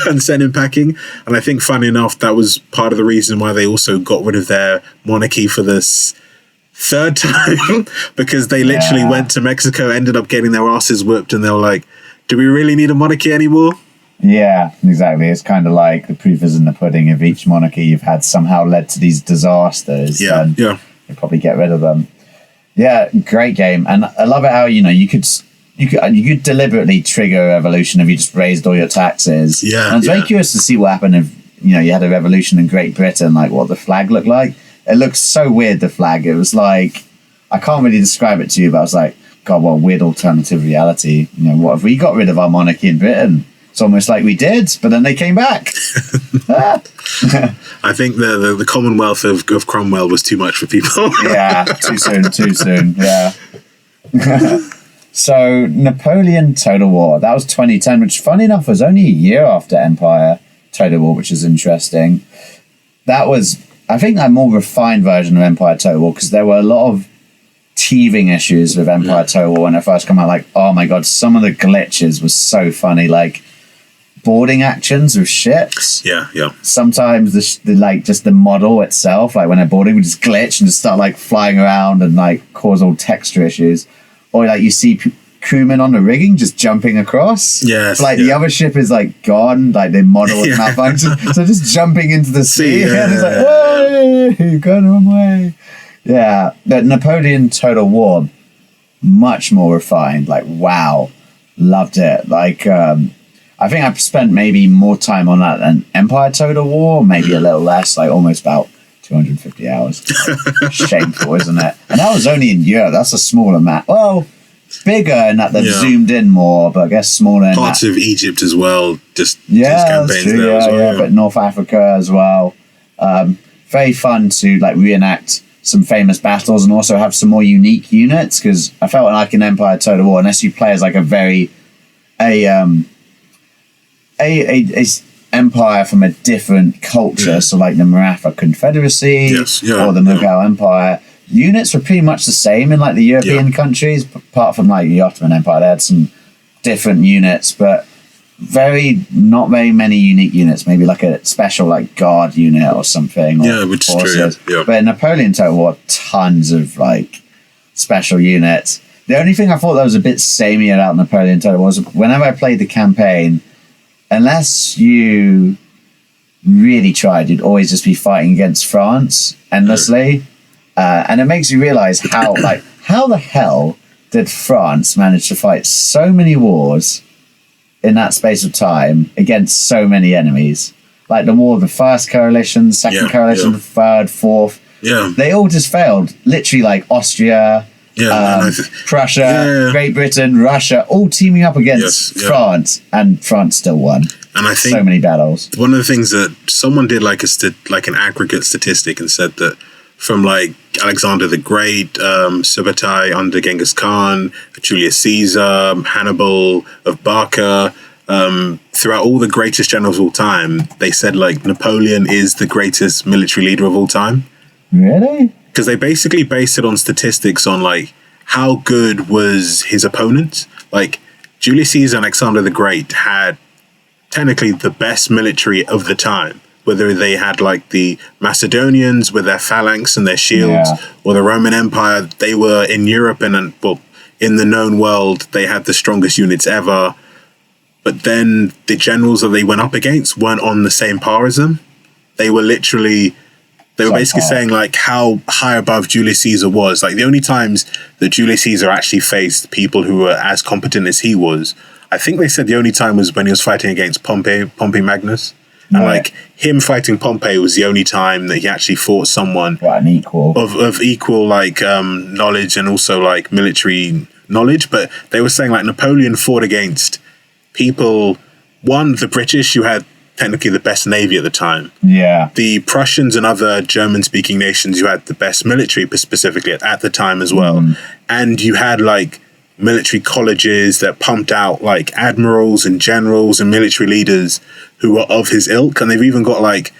and sent him packing. And I think, funny enough, that was part of the reason why they also got rid of their monarchy for this third time, because they literally went to Mexico, ended up getting their asses whipped, and they were like, do we really need a monarchy anymore? Yeah, exactly. It's kind of like the proof is in the pudding. If each monarchy you've had somehow led to these disasters, then you probably get rid of them. Yeah, great game. And I love it how, you could deliberately trigger a revolution if you just raised all your taxes. Yeah. And it's very curious to see what happened if, you had a revolution in Great Britain, like what the flag looked like. It looked so weird, the flag. It was like, I can't really describe it to you, but I was like, God, what a weird alternative reality. What if we got rid of our monarchy in Britain? It's almost like we did, but then they came back. I think the Commonwealth of Cromwell was too much for people. Yeah, too soon, yeah. So Napoleon Total War, that was 2010, which funny enough was only a year after Empire Total War, which is interesting. That was, I think, a more refined version of Empire Total War, because there were a lot of teething issues with Empire Total War when it first came out. Like, oh my god, some of the glitches was so funny. Like boarding actions with ships. Yeah. Sometimes just the model itself, like when they're boarding, would just glitch and just start like flying around and like cause all texture issues. Or like you see crewmen on the rigging just jumping across. Yes. Like the other ship is like gone, like the model is malfunctioned. So just jumping into the sea. And it's like, hey, you're going the wrong way. Yeah. But Napoleon Total War, much more refined. Like, wow. Loved it. Like, I think I've spent maybe more time on that than Empire Total War, maybe a little less, like almost about 250 hours. Shameful, isn't it? And that was only in Europe. That's a smaller map. Well, bigger in that they've zoomed in more, but I guess smaller in parts of Egypt as well. Just campaigns true, there as well. But North Africa as well. Very fun to like reenact some famous battles and also have some more unique units, because I felt like in Empire Total War, unless you play as like a empire from a different culture, so like the Maratha Confederacy or the Mughal Empire, units were pretty much the same in like the European countries, apart from like the Ottoman Empire. They had some different units, but not very many unique units. Maybe like a special like guard unit or something. Which is true. Yeah. But in Napoleon Total War, tons of like special units. The only thing I thought that was a bit samey about Napoleon Total War was whenever I played the campaign, unless you really tried, you'd always just be fighting against France endlessly. And it makes you realize how the hell did France manage to fight so many wars in that space of time against so many enemies? Like the war of the first coalition, second coalition, the third, fourth. Yeah. They all just failed. Literally like Austria, Prussia, Great Britain, Russia, all teaming up against France, and France still won. And I think so many battles. One of the things that someone did like an aggregate statistic and said that from like Alexander the Great, Subutai under Genghis Khan, Julius Caesar, Hannibal of Barca, throughout all the greatest generals of all time, they said like Napoleon is the greatest military leader of all time. Really? Because they basically based it on statistics on like how good was his opponent. Like Julius Caesar and Alexander the Great had technically the best military of the time, whether they had like the Macedonians with their phalanx and their shields, or the Roman Empire. They were in Europe and in the known world, they had the strongest units ever. But then the generals that they went up against weren't on the same par as them. They were basically saying like how high above Julius Caesar was. Like the only times that Julius Caesar actually faced people who were as competent as he was, I think they said the only time was when he was fighting against Pompey Magnus. And like him fighting Pompey was the only time that he actually fought someone an equal of equal like knowledge and also like military knowledge. But they were saying like Napoleon fought against people, the British, who had technically the best navy at the time. Yeah. The Prussians and other German-speaking nations who had the best military specifically at the time as well. And you had like military colleges that pumped out like admirals and generals and military leaders who were of his ilk. And they've even got like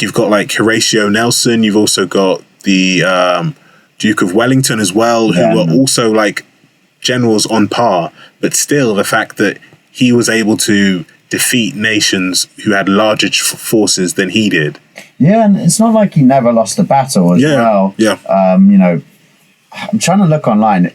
you've got like Horatio Nelson. You've also got the Duke of Wellington as well, who were also like generals on par. But still, the fact that he was able to defeat nations who had larger forces than he did. Yeah, and it's not like he never lost a battle as well. Yeah. I'm trying to look online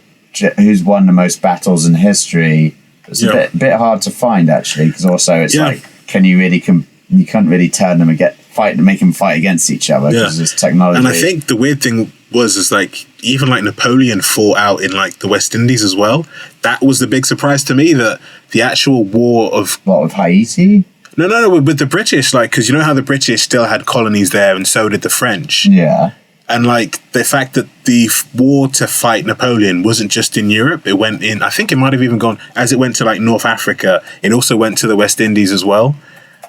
who's won the most battles in history. It's a bit hard to find actually, because also it's like, can you really you can't really turn them and make them fight against each other because it's technology. And I think the weird thing is like even like Napoleon fought out in like the West Indies as well. That was the big surprise to me, that the actual war of with Haiti? No, with the British, like, because you know how the British still had colonies there, and so did the French. Yeah. And like the fact that the war to fight Napoleon wasn't just in Europe, it went in, I think it might have even gone, as it went to like North Africa, it also went to the West Indies as well.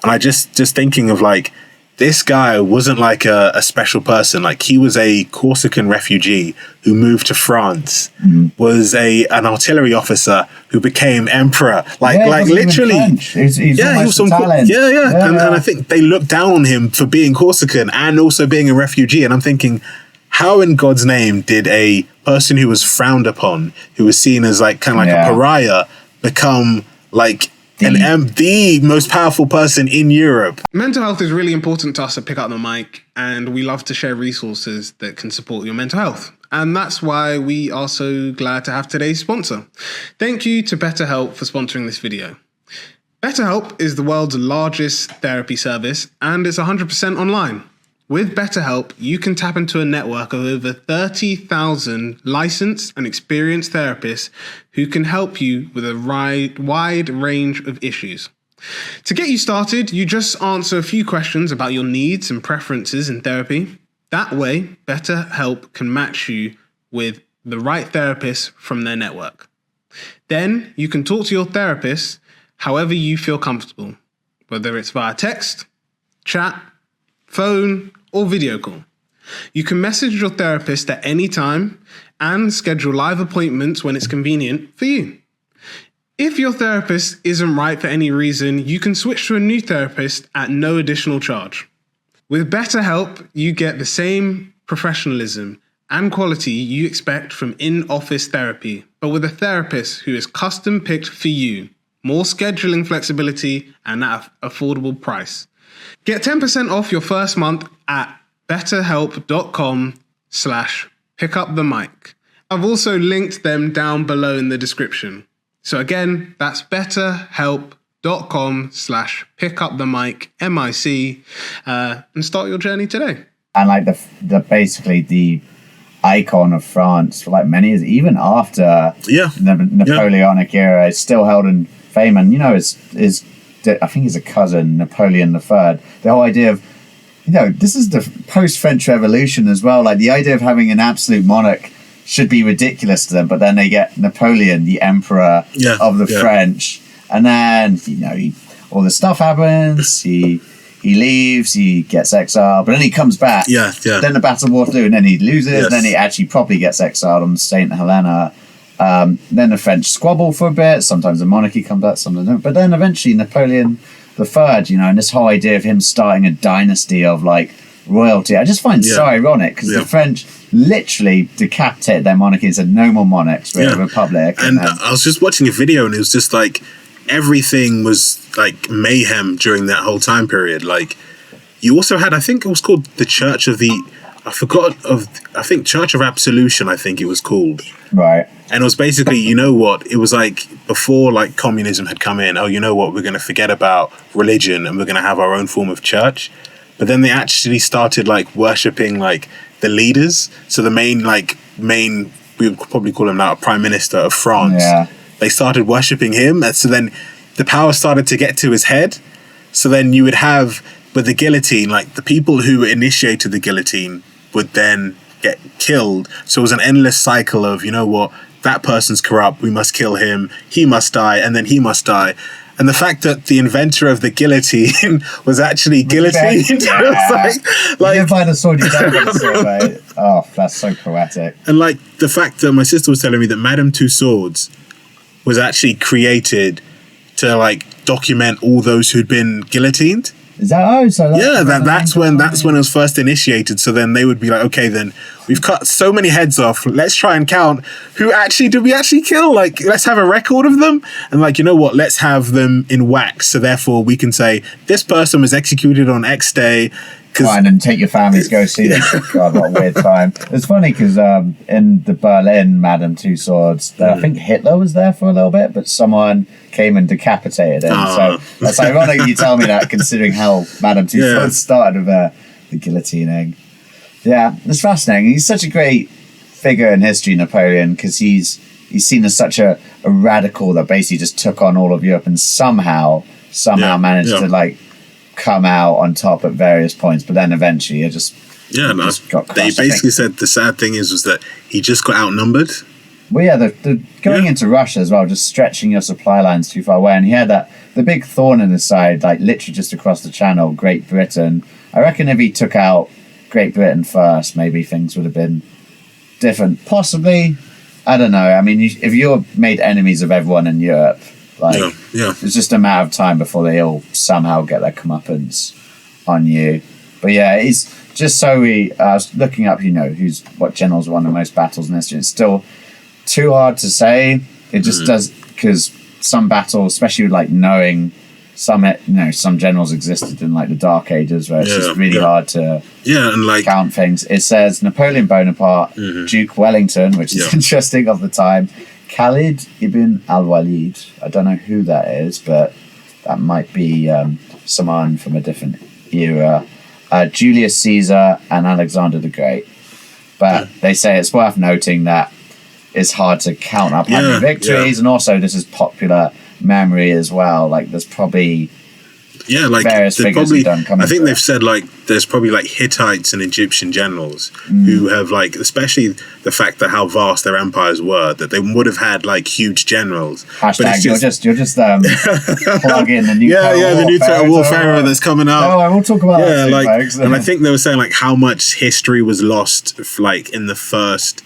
And I just thinking of like this guy wasn't like a special person. Like, he was a Corsican refugee who moved to France, was an artillery officer who became emperor. Like literally, he was from Italian. And I think they looked down on him for being Corsican and also being a refugee. And I'm thinking, how in God's name did a person who was frowned upon, who was seen as like kind of like a pariah, become like the most powerful person in Europe? Mental health is really important to us at Pick Up the Mic, and we love to share resources that can support your mental health. And that's why we are so glad to have today's sponsor. Thank you to BetterHelp for sponsoring this video. BetterHelp is the world's largest therapy service, and it's 100% online. With BetterHelp, you can tap into a network of over 30,000 licensed and experienced therapists who can help you with a wide range of issues. To get you started, you just answer a few questions about your needs and preferences in therapy. That way, BetterHelp can match you with the right therapist from their network. Then you can talk to your therapist however you feel comfortable, whether it's via text, chat, phone, or video call. You can message your therapist at any time and schedule live appointments when it's convenient for you. If your therapist isn't right for any reason, you can switch to a new therapist at no additional charge. With BetterHelp, you get the same professionalism and quality you expect from in-office therapy, but with a therapist who is custom-picked for you, more scheduling flexibility, and at an affordable price. Get 10% off your first month at betterhelp.com/pickupthemic. I've also linked them down below in the description. So again, that's betterhelp.com/pickupthemic, MIC, and start your journey today. And like the basically the icon of France for like many years, even after the Napoleonic era, is still held in fame. And is I think he's a cousin, Napoleon III. The whole idea of, this is the post-French Revolution as well. Like, the idea of having an absolute monarch should be ridiculous to them, but then they get Napoleon, the emperor of the French, and then all this stuff happens. He leaves, he gets exiled, but then he comes back. Then the Battle of Waterloo, and then he loses. And then he actually properly gets exiled on St. Helena. Then the French squabble for a bit. Sometimes the monarchy comes back, sometimes don't. But then eventually Napoleon III, and this whole idea of him starting a dynasty of like royalty, I just find so ironic, because the French literally decapitated their monarchy and said no more monarchs, we're a republic. And I was just watching a video, and it was just like everything was like mayhem during that whole time period. Like, you also had, I think it was called the Church of the, I think Church of Absolution, I think it was called. Right. And it was basically, it was like before like communism had come in, we're going to forget about religion and we're going to have our own form of church. But then they actually started like worshipping like the leaders. So the main, we would probably call him now a prime minister of France. Yeah. They started worshipping him. And so then the power started to get to his head. So then you would have, with the guillotine, like the people who initiated the guillotine would then get killed. So it was an endless cycle of, that person's corrupt, we must kill him, he must die, and then he must die. And the fact that the inventor of the guillotine was actually guillotined. Like you find a sword, you don't get a sword, mate. Oh, that's so poetic. And like the fact that my sister was telling me that Madame Two Swords was actually created to like document all those who'd been guillotined. Is that that's when it was first initiated. So then they would be like, okay, then we've cut so many heads off. Let's try and count who did we actually kill? Like, let's have a record of them. And like, let's have them in wax. So therefore we can say this person was executed on X day. Fine, and take your family to go see them. God, what a weird time. It's funny because in the Berlin Madame Two Swords, I think Hitler was there for a little bit, but someone came and decapitated him. So that's ironic you tell me that, considering how Madame Two Swords started with the guillotining. Yeah, it's fascinating. He's such a great figure in history, Napoleon, because he's seen as such a radical that basically just took on all of Europe and somehow managed to like come out on top at various points, but then eventually it just got crushed. They basically said the sad thing was that he just got outnumbered. Well, yeah, the going into Russia as well, just stretching your supply lines too far away, and he had the big thorn in his side, like literally just across the channel, Great Britain, I reckon if he took out Great Britain first, maybe things would have been different. Possibly. I don't know. I mean, if you're made enemies of everyone in Europe, like, it's just a matter of time before they all somehow get their comeuppance on you. But yeah, it's just so I was looking up, what generals won the most battles in history. It's still too hard to say. It just does, because some battles, especially like knowing some generals existed in like the Dark Ages, where it's just really hard to and like count things. It says Napoleon Bonaparte, Duke Wellington, which is interesting of the time, Khalid ibn al-Walid. I don't know who that is, but that might be someone from a different era. Julius Caesar and Alexander the Great. But they say it's worth noting that it's hard to count up how many victories, and also this is popular memory as well. Like there's probably various figures who've done coming. I think they've said like there's probably like Hittites and Egyptian generals who have like, especially the fact that how vast their empires were, that they would have had like huge generals. Hashtag, but you're just plug in the new the new Total War Pharoah that's coming out. No, I will talk about that folks. And I think they were saying like how much history was lost like in the first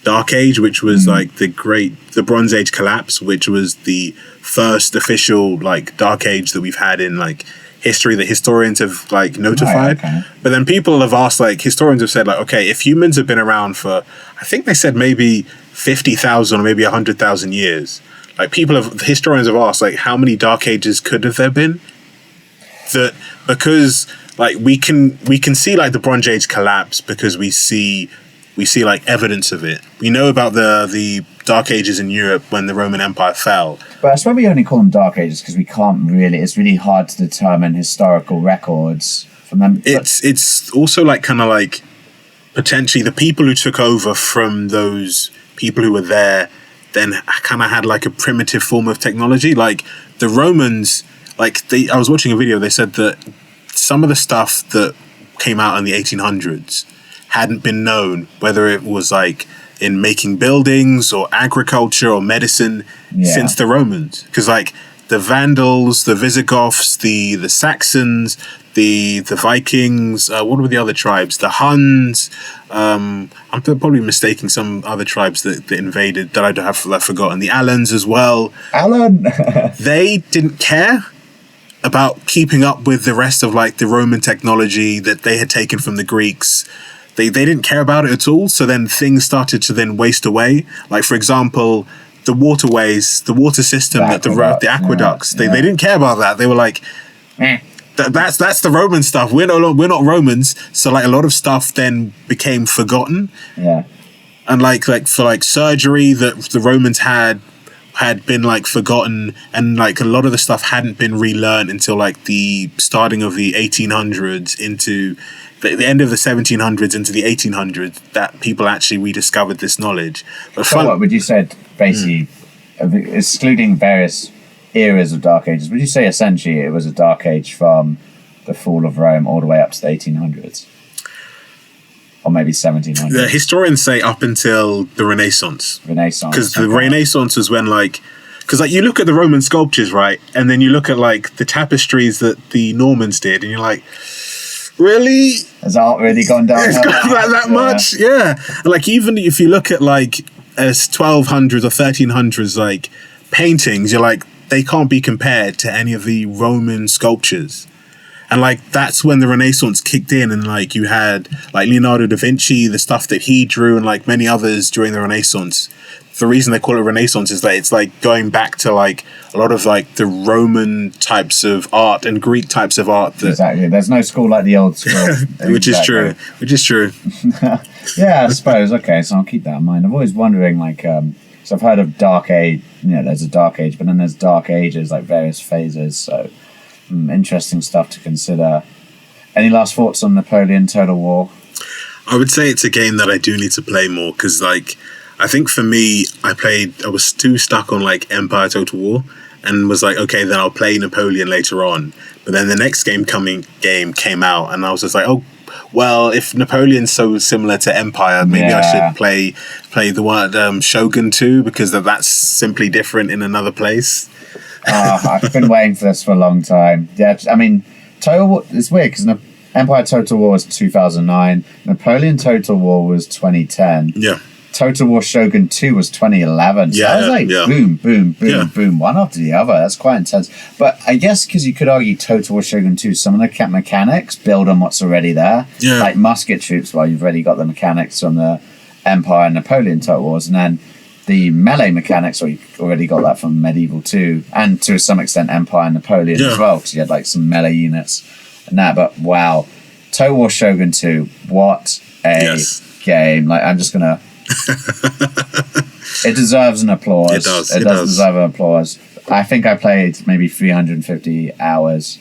Dark Age, which was like the Bronze Age collapse, which was the first official like Dark Age that we've had in like history that historians have like notified. But then people have asked, like historians have said like, okay, if humans have been around for, I think they said maybe 50,000 or maybe 100,000 years, like historians have asked like how many Dark Ages could have there been? That because like we can see like the Bronze Age collapse because we see like evidence of it. We know about the Dark Ages in Europe when the Roman Empire fell. But that's why we only call them Dark Ages, because we can't really, it's really hard to determine historical records from them. It's also like kind of like potentially the people who took over from those people who were there then kind of had like a primitive form of technology. Like the Romans, I was watching a video, they said that some of the stuff that came out in the 1800s hadn't been known, whether it was like in making buildings or agriculture or medicine since the Romans. Because like the Vandals, the Visigoths, the Saxons, the Vikings, what were the other tribes? The Huns. I'm probably mistaking some other tribes that invaded that I've forgotten. The Alans as well. Alan! They didn't care about keeping up with the rest of like the Roman technology that they had taken from the Greeks. They didn't care about it at all. So then things started to then waste away. Like, for example, the waterways, the water system, the aqueducts, they didn't care about that. They were like, that's the Roman stuff. We're not Romans. So like a lot of stuff then became forgotten. Yeah. And like for like surgery that the Romans had been like forgotten, and like a lot of the stuff hadn't been relearned until like the starting of the 1800s into the end of the 1700s into the 1800s that people actually rediscovered this knowledge. But so what would you say, basically, excluding various eras of Dark Ages, would you say essentially it was a Dark Age from the fall of Rome all the way up to the 1800s? Or maybe 1700s? The historians say up until the Renaissance. Because the Renaissance was when because you look at the Roman sculptures, right? And then you look at like the tapestries that the Normans did, and you're like, really? Has art really gone down? It's gone like that much? Yeah. Like even if you look at like as 1200s or 1300s like paintings, you're like, they can't be compared to any of the Roman sculptures. And like that's when the Renaissance kicked in, and like you had like Leonardo da Vinci, the stuff that he drew, and like many others during the Renaissance. The reason they call it Renaissance is that it's like going back to like a lot of like the Roman types of art and Greek types of art. Exactly. There's no school like the old school. Which is true. Yeah, I suppose. Okay, so I'll keep that in mind. I'm always wondering like, so I've heard of Dark Age, there's a Dark Age, but then there's Dark Ages, like various phases. So interesting stuff to consider. Any last thoughts on Napoleon Total War? I would say it's a game that I do need to play more, because like, I think for me, I was too stuck on like Empire Total War, and was like, okay, then I'll play Napoleon later on. But then the next game came out, and I was just like, oh, well, if Napoleon's so similar to Empire, maybe I should play the one Shogun 2, because that's simply different in another place. I've been waiting for this for a long time. Yeah, I mean, Total War, it's weird because Empire Total War was 2009. Napoleon Total War was 2010. Yeah. Total War Shogun 2 was 2011. So that was like boom, boom, boom, boom, one after the other. That's quite intense. But I guess because you could argue Total War Shogun 2, some of the mechanics build on what's already there. Yeah. Like musket troops, well, you've already got the mechanics from the Empire and Napoleon Total Wars. And then the melee mechanics, well, you've already got that from Medieval 2. And to some extent, Empire and Napoleon as well, because you had like some melee units and that. But wow, Total War Shogun 2, what a game. Like, I'm just going to... It deserves an applause. It does deserve an applause. I think I played maybe 350 hours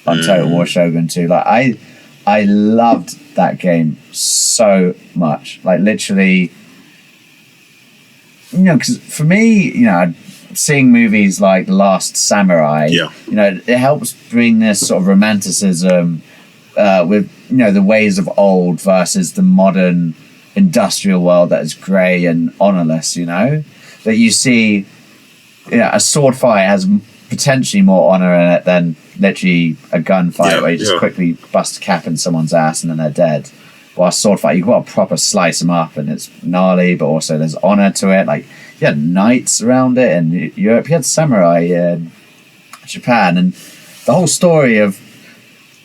on Total War Shogun 2. Like I loved that game so much. Like literally, you know, because for me, you know, seeing movies like The Last Samurai, you know, it helps bring this sort of romanticism with, you know, the ways of old versus the modern industrial world that is grey and honourless, you know? That you see, you know, a sword fight has potentially more honour in it than literally a gunfight where you just quickly bust a cap in someone's ass and then they're dead. While a sword fight, you've got to proper slice them up and it's gnarly, but also there's honour to it. Like, you had knights around it in Europe, you had samurai in Japan, and the whole story of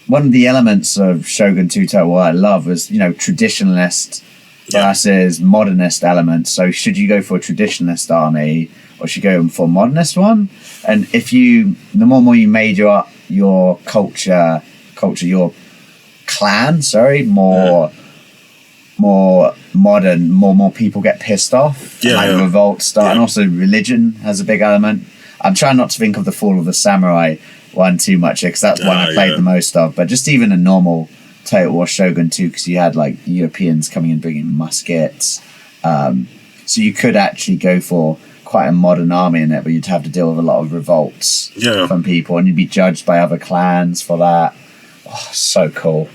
one of the elements of Shogun 2 Total War I love was, you know, traditionalist versus modernist elements. So should you go for a traditionalist army or should you go for a modernist one? And if you, the more you made your culture, your clan, more modern, more people get pissed off, revolts start, and also religion has a big element. I'm trying not to think of the Fall of the Samurai one too much because that's one I played the most of, but just even a normal Total War Shogun 2, because you had like Europeans coming in bringing muskets, so you could actually go for quite a modern army in it, but you'd have to deal with a lot of revolts from people, and you'd be judged by other clans for that. Oh, so cool.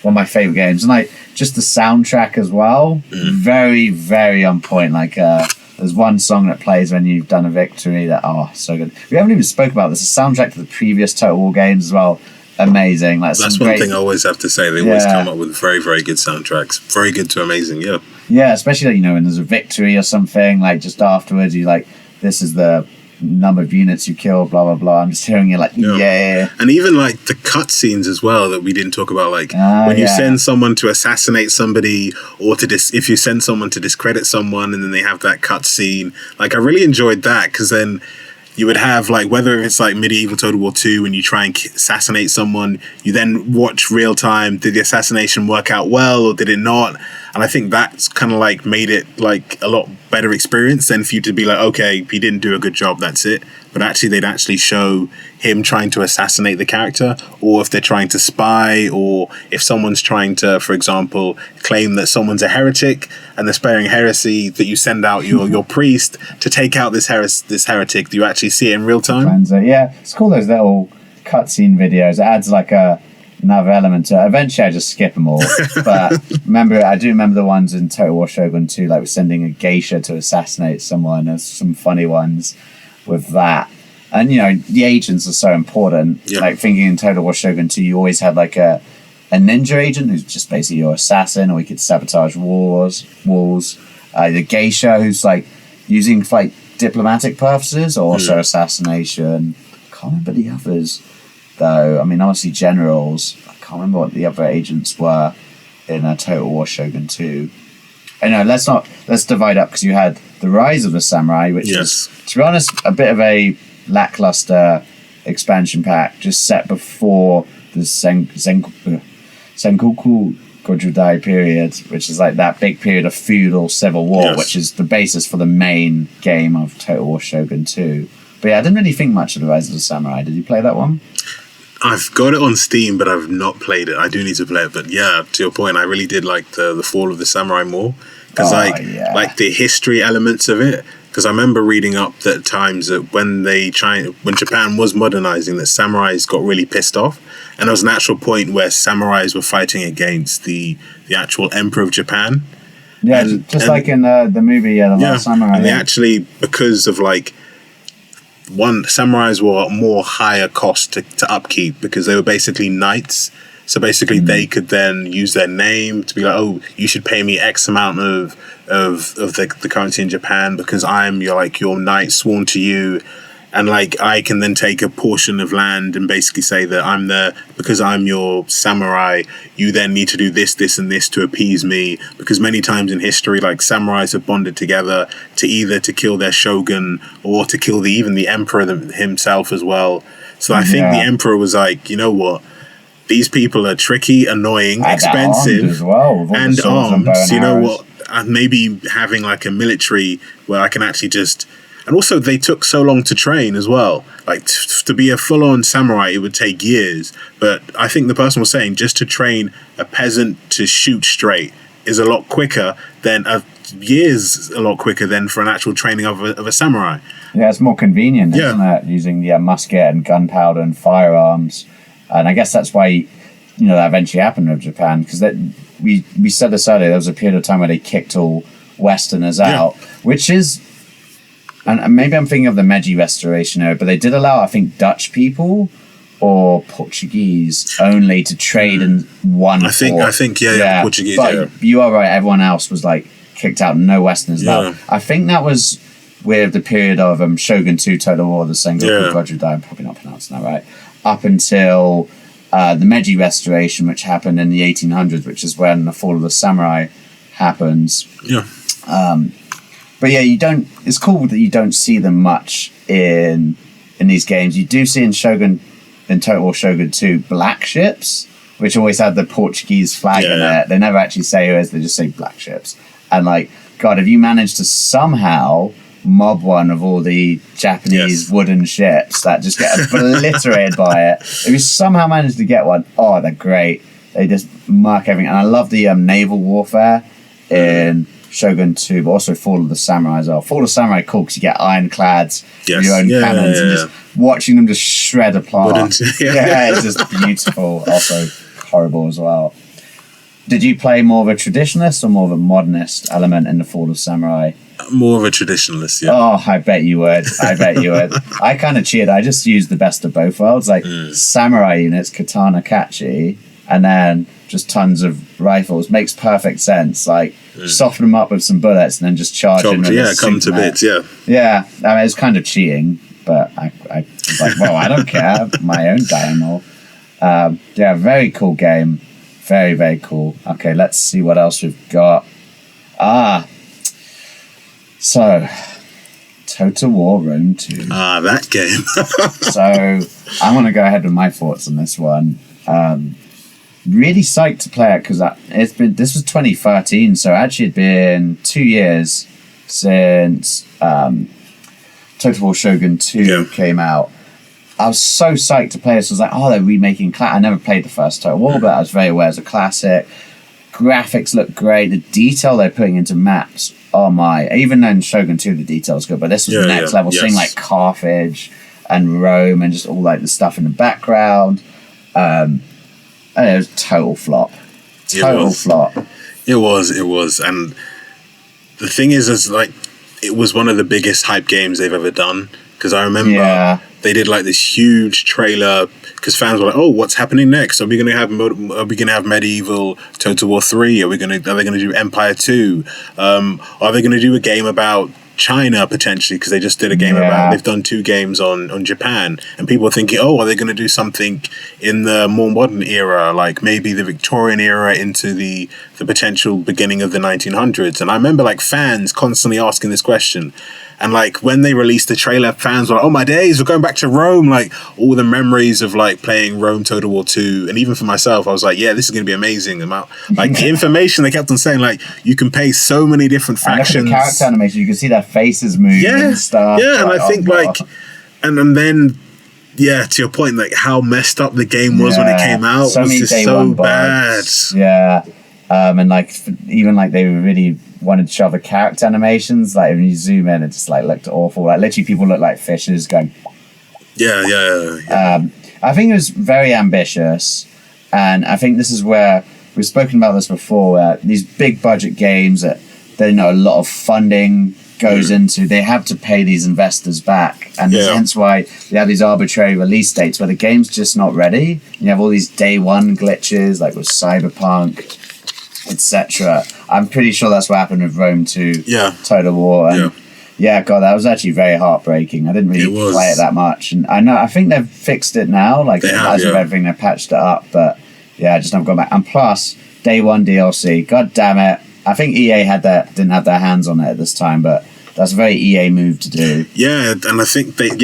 One of my favorite games. And like just the soundtrack as well, very, very on point. Like there's one song that plays when you've done a victory that, so good. We haven't even spoke about this. The soundtrack to the previous Total War games as well, amazing. Like, that's one thing I always have to say. They always come up with very, very good soundtracks. Very good to amazing, Yeah, especially, like, you know, when there's a victory or something, like just afterwards, you like, this is the number of units you killed, blah, blah, blah. I'm just hearing you like, And even like the cutscenes as well that we didn't talk about, like when you send someone to assassinate somebody or if you send someone to discredit someone and then they have that cutscene. Like, I really enjoyed that because then you would have, like, whether it's like medieval Total War 2 when you try and assassinate someone, you then watch real time, did the assassination work out well or did it not? And I think that's kind of like made it like a lot better experience than for you to be like, okay, he didn't do a good job, that's it. But actually they'd actually show him trying to assassinate the character, or if they're trying to spy, or if someone's trying to, for example, claim that someone's a heretic and they're spreading heresy, that you send out your priest to take out this heretic. Do you actually see it in real time? Yeah, it's cool, those little cutscene videos. It adds like another element to it. Eventually I just skip them all. But I do remember the ones in Total War Shogun 2, like sending a geisha to assassinate someone. There's some funny ones with that. And, you know, the agents are so important. Like, thinking in Total War Shogun 2, you always had like a ninja agent who's just basically your assassin, or he could sabotage walls. The geisha, who's like using for like diplomatic purposes, or also assassination. I can't remember the others, though. I mean, obviously generals. I can't remember what the other agents were in Total War Shogun 2. And no, let's divide up, because you had the Rise of the Samurai, which is, to be honest, a bit of a lackluster expansion pack, just set before the Sengoku Gojudai period, which is like that big period of feudal civil war, which is the basis for the main game of Total War Shogun 2. But yeah, I didn't really think much of the Rise of the Samurai. Did you play that one? I've got it on Steam, but I've not played it. I do need to play it. But yeah, to your point, I really did like the Fall of the Samurai more. Because like the history elements of it. Because I remember reading up that times that when Japan was modernizing, that samurais got really pissed off. And there was an actual point where samurais were fighting against the actual Emperor of Japan. Yeah, like in the movie, The Last Samurai. And they actually, because of like, samurais were more higher cost to upkeep because they were basically knights. So basically, they could then use their name to be like, oh, you should pay me X amount of the currency in Japan because I'm your knight sworn to you. And like I can then take a portion of land and basically say that because I'm your samurai, you then need to do this, this, and this to appease me. Because many times in history, like samurais have bonded together to either to kill their shogun or to kill even the emperor himself as well. So I think the emperor was like, you know what? These people are tricky, annoying, expensive, as well, and armed. So you know what? Maybe having like a military where I can actually just. And also, they took so long to train as well. Like, to be a full-on samurai, it would take years. But I think the person was saying just to train a peasant to shoot straight is a lot quicker than a lot quicker than for an actual training of a samurai. Yeah, it's more convenient, isn't it? Using the musket and gunpowder and firearms. And I guess that's why, that eventually happened with Japan. Because we said this earlier, there was a period of time where they kicked all Westerners out, which is... And maybe I'm thinking of the Meiji Restoration era, but they did allow, I think, Dutch people or Portuguese only to trade in one I think, Portuguese. But you are right, everyone else was like kicked out, no Westerners allowed. I think that was with the period of Shogun 2 Total War, the Sengoku Gojudai, I'm probably not pronouncing that right, up until the Meiji Restoration, which happened in the 1800s, which is when the fall of the samurai happens. Yeah. But yeah, it's cool that you don't see them much in these games. You do see in Total War Shogun 2 black ships, which always had the Portuguese flag in it. They never actually say who it is, they just say black ships. And like, God, if you manage to somehow mob one of all the Japanese wooden ships that just get obliterated by it, if you somehow manage to get one, they're great. They just mark everything. And I love the naval warfare in Shogun 2, but also Fall of the Samurai as well. Fall of the Samurai, cool, because you get ironclads, your own cannons, and just watching them just shred apart. It's just beautiful. Also horrible as well. Did you play more of a traditionalist or more of a modernist element in the Fall of Samurai? More of a traditionalist, I bet you would. I kind of cheated. I just used the best of both worlds, like samurai units, katana kachi, and then just tons of rifles. Makes perfect sense. Like, soften them up with some bullets and then just charge in with come to bits, Yeah, I mean, it's kind of cheating, but I was like, well, I don't care. My own diagonal. Very cool game. Very, very cool. Okay, let's see what else we've got. So, Total War Rome 2. That game. So, I'm going to go ahead with my thoughts on this one. Really psyched to play it because this was 2013, so actually it'd been 2 years since Total War Shogun 2 came out. I was so psyched to play this. I was like, they're remaking I never played the first Total War, but I was very aware it's a classic. Graphics look great. The detail they're putting into maps, oh my. Even in Shogun 2 the detail's good, but this was next level. Seeing like Carthage and Rome and just all like the stuff in the background. It was total flop. Flop. It was. And the thing is like, it was one of the biggest hype games they've ever done. Because I remember they did like this huge trailer because fans were like, "Oh, what's happening next? Are we going to have medieval Total War 3? Are they going to do Empire 2? Are they going to do a game about China potentially, because they just did a game about, they've done 2 games on Japan, and people are thinking, are they going to do something in the more modern era, like maybe the Victorian era into the potential beginning of the 1900s? And I remember like fans constantly asking this question. And like when they released the trailer, fans were like, "Oh my days, we're going back to Rome!" Like all the memories of like playing Rome Total War 2, and even for myself, I was like, "Yeah, this is going to be amazing." Like the information they kept on saying, like you can pay so many different factions. And look at the character animation; you can see their faces moving and stuff. Yeah, and I think and then to your point, like how messed up the game was when it came out. So it was just so bad. Yeah, and like even like they were really wanted to show the character animations, like when you zoom in, it just like looked awful. Like literally, people look like fishes going. Yeah. I think it was very ambitious, and I think this is where we've spoken about this before. These big budget games that they know a lot of funding goes into they have to pay these investors back, and hence why they have these arbitrary release dates where the game's just not ready. You have all these day one glitches like with Cyberpunk, etc. I'm pretty sure that's what happened with Rome 2 Total War, and God, that was actually very heartbreaking. I didn't really play it that much, and I think they've fixed it now, like as with everything, they patched it up, but I just never gone back. And plus day one DLC, god damn it, I think EA didn't have their hands on it at this time, but that's a very EA move to do. Yeah, and I think I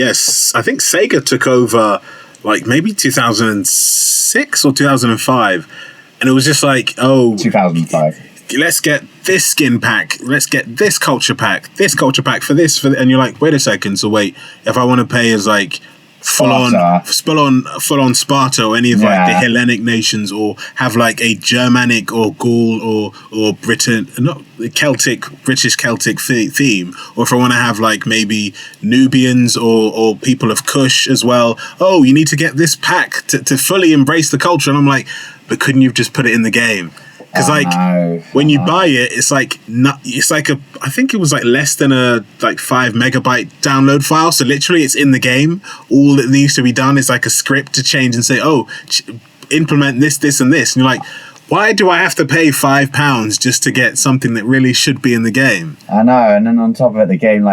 think Sega took over like maybe 2006 or 2005, and it was just like, 2005. Let's get this skin pack, let's get this culture pack for this, and you're like, wait a second, so wait, if I want to pay as like full on Sparta or any of like the Hellenic nations, or have like a Germanic or Gaul or Britain, not British Celtic theme, or if I want to have like maybe Nubians or people of Kush as well, you need to get this pack to fully embrace the culture. And I'm like, but couldn't you have just put it in the game? Because when you buy it, it's like I think it was like less than a 5 megabyte download file. So literally, it's in the game. All that needs to be done is like a script to change and say, implement this, this, and this. And you're like, why do I have to pay £5 just to get something that really should be in the game? I know, and then on top of it, the game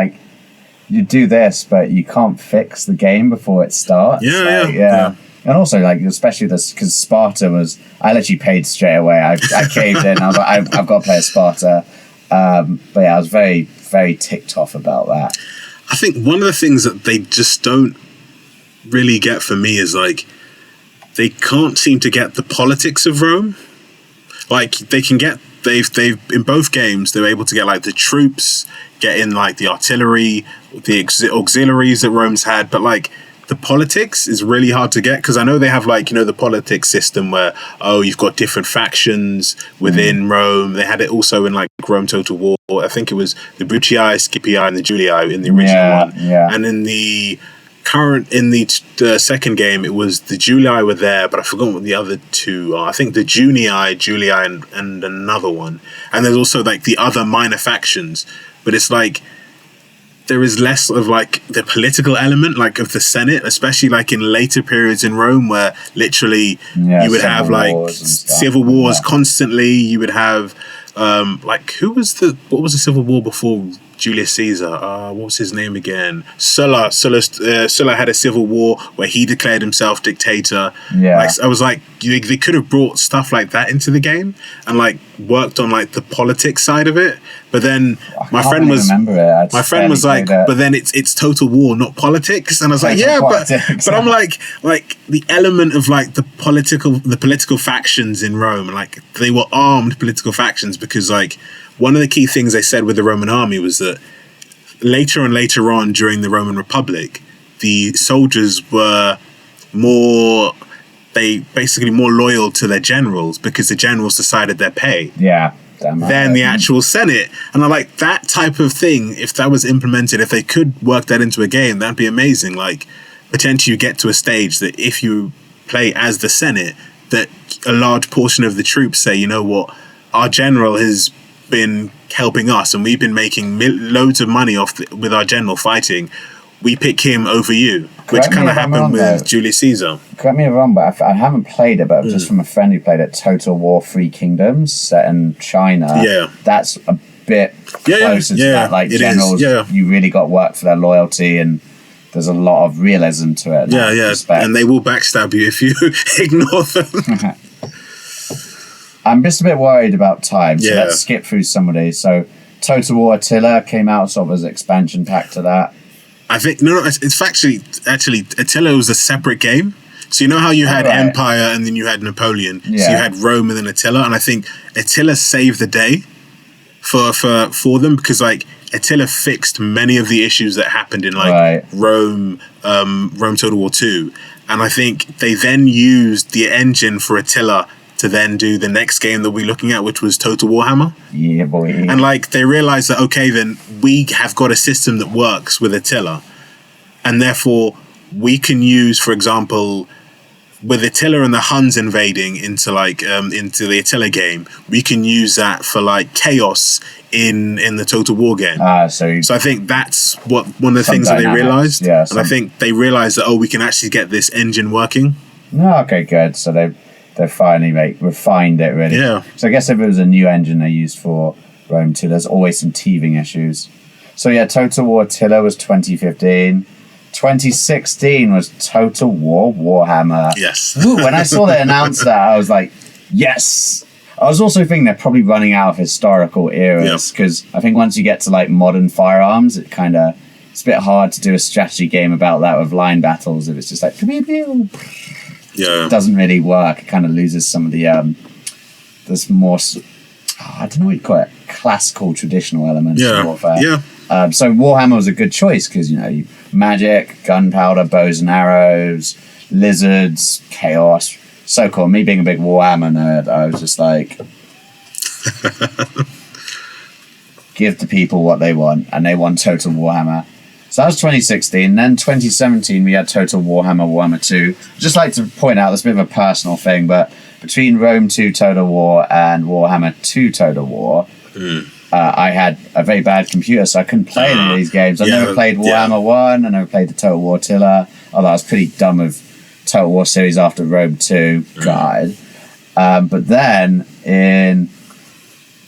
you do this, but you can't fix the game before it starts. Yeah. And also, especially this, because Sparta I literally paid straight away. I caved in. I was like, I've got to play a Sparta. But I was very, very ticked off about that. I think one of the things that they just don't really get for me is they can't seem to get the politics of Rome. They've in both games, they're able to get the troops, get in the artillery, the auxiliaries that Rome's had, but the politics is really hard to get, because I know they have the politics system where you've got different factions within Rome. They had it also in Rome Total War. I think it was the Brutii, Scipii, and the Julii in the original one. And in the the second game, it was the Julii were there, but I forgot what the other two are. I think the Julii, and another one. And there's also the other minor factions, but it's there is less of the political element of the Senate, especially in later periods in Rome, where literally you would have civil wars constantly. You would have what was the civil war before Julius Caesar? What was his name again? Sulla had a civil war where he declared himself dictator. I was they could have brought stuff like that into the game and worked on the politics side of it. But then my friend was like, but then it's Total War, not politics. And I was but I'm the element of the political factions in Rome, they were armed political factions, because one of the key things they said with the Roman army was that later and later on during the Roman Republic, the soldiers were more loyal to their generals, because the generals decided their pay. Than the actual Senate. And I that type of thing, if that was implemented, if they could work that into a game, that'd be amazing. Potentially you get to a stage that if you play as the Senate, that a large portion of the troops say, you know what, our general has been helping us and we've been making loads of money with our general fighting. We pick him over you, which kind of happened with Julius Caesar. Correct me if I'm wrong, but I haven't played it, but just from a friend who played it, Total War Three Kingdoms, set in China. That's a bit closer to that. Generals, you really got work for their loyalty, and there's a lot of realism to it. And they will backstab you if you ignore them. I'm just a bit worried about time, so let's skip through some of these. So Total War Attila came out sort of as an expansion pack to that. I think it's actually Attila was a separate game. So you know how you had Empire and then you had Napoleon. So you had Rome and then Attila, and I think Attila saved the day for them, because Attila fixed many of the issues that happened in Rome Total War 2, and I think they then used the engine for Attila to then do the next game that we're looking at, which was Total Warhammer. Yeah, boy. And they realized that, okay, then we have got a system that works with Attila. And therefore, we can use, for example, with Attila and the Huns invading into the Attila game, we can use that for like chaos in the Total War game. So I think that's one of the things that they realized. Yeah, and I think they realized that we can actually get this engine working. No, okay, good. So they finally refined it really. Yeah. So I guess if it was a new engine they used for Rome 2, there's always some teething issues. So yeah, Total War Attila was 2015. 2016 was Total War Warhammer. Yes. Ooh, when I saw they announced that, I was like, yes. I was also thinking they're probably running out of historical eras because I think once you get to like modern firearms, it's a bit hard to do a strategy game about that with line battles if it's just like pew, pew. Yeah. It doesn't really work. It kind of loses some of the there's more I don't know what you call it, classical traditional elements of warfare. Yeah. So Warhammer was a good choice because, you magic, gunpowder, bows and arrows, lizards, chaos. So cool. Me being a big Warhammer nerd, I was just like, give the people what they want, and they want Total Warhammer. So that was 2016. Then 2017, we had Total Warhammer 2. I'd just like to point out, that's a bit of a personal thing, but between Rome 2 Total War and Warhammer 2 Total War, I had a very bad computer, so I couldn't play any of these games. I never played Warhammer 1, I never played the Total War Attila, although I was pretty done with Total War series after Rome 2. God. But then in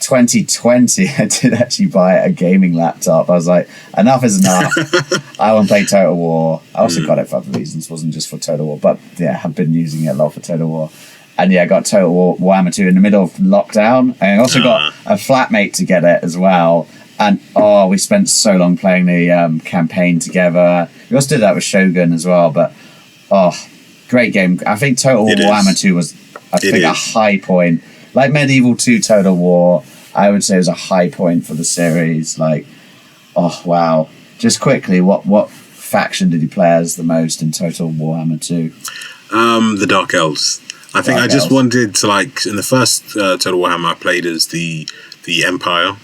2020, I did actually buy a gaming laptop. I was like, enough is enough. I want to play Total War. I also got it for other reasons, wasn't just for Total War, but yeah, I've been using it a lot for Total War. And yeah, I got Total War Warhammer 2 in the middle of lockdown. And I also got a flatmate to get it as well. And we spent so long playing the campaign together. We also did that with Shogun as well. But great game. I think Total War Warhammer 2 was a high point. Like Medieval 2 Total War, I would say it was a high point for the series. Like, wow. Just quickly, what faction did you play as the most in Total Warhammer 2? The Dark Elves. I think I just wanted to, like, in the first Total Warhammer, I played as the Empire.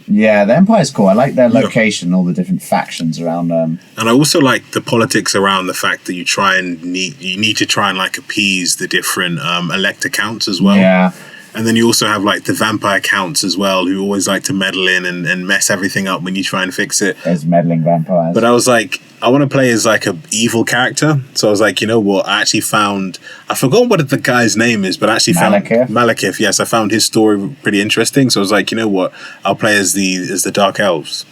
Yeah, the Empire's cool. I like their location, all the different factions around them. And I also like the politics around the fact that you need to try and like appease the different elector counts as well. Yeah. And then you also have like the vampire counts as well, who always like to meddle in and mess everything up when you try and fix it. There's meddling vampires. But I was like, I want to play as like an evil character. So I was like, you know what? I actually found, I forgot what the guy's name is, but I actually found Malekith. Yes, I found his story pretty interesting. So I was like, you know what? I'll play as the Dark Elves.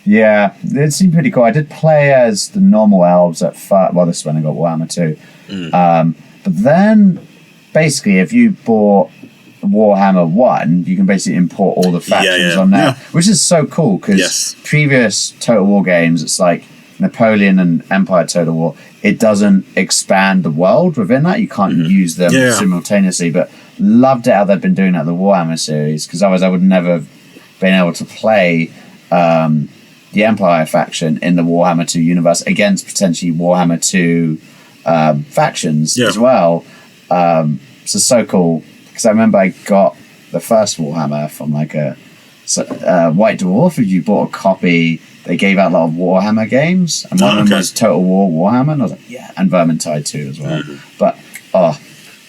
Yeah, it seemed pretty cool. I did play as the normal elves at first. Well, this is when I got Warhammer 2. But then, basically, if you bought Warhammer 1, you can basically import all the factions on there, which is so cool because previous Total War games, it's like Napoleon and Empire Total War, it doesn't expand the world within that. You can't use them simultaneously, but loved it how they've been doing that in the Warhammer series, because otherwise I would never have been able to play the Empire faction in the Warhammer 2 universe against potentially Warhammer 2 factions as well. So cool. Because I remember I got the first Warhammer from like a White Dwarf. If you bought a copy, they gave out a lot of Warhammer games, and one of them was Total War Warhammer. And I was like, yeah, and Vermintide 2 as well. But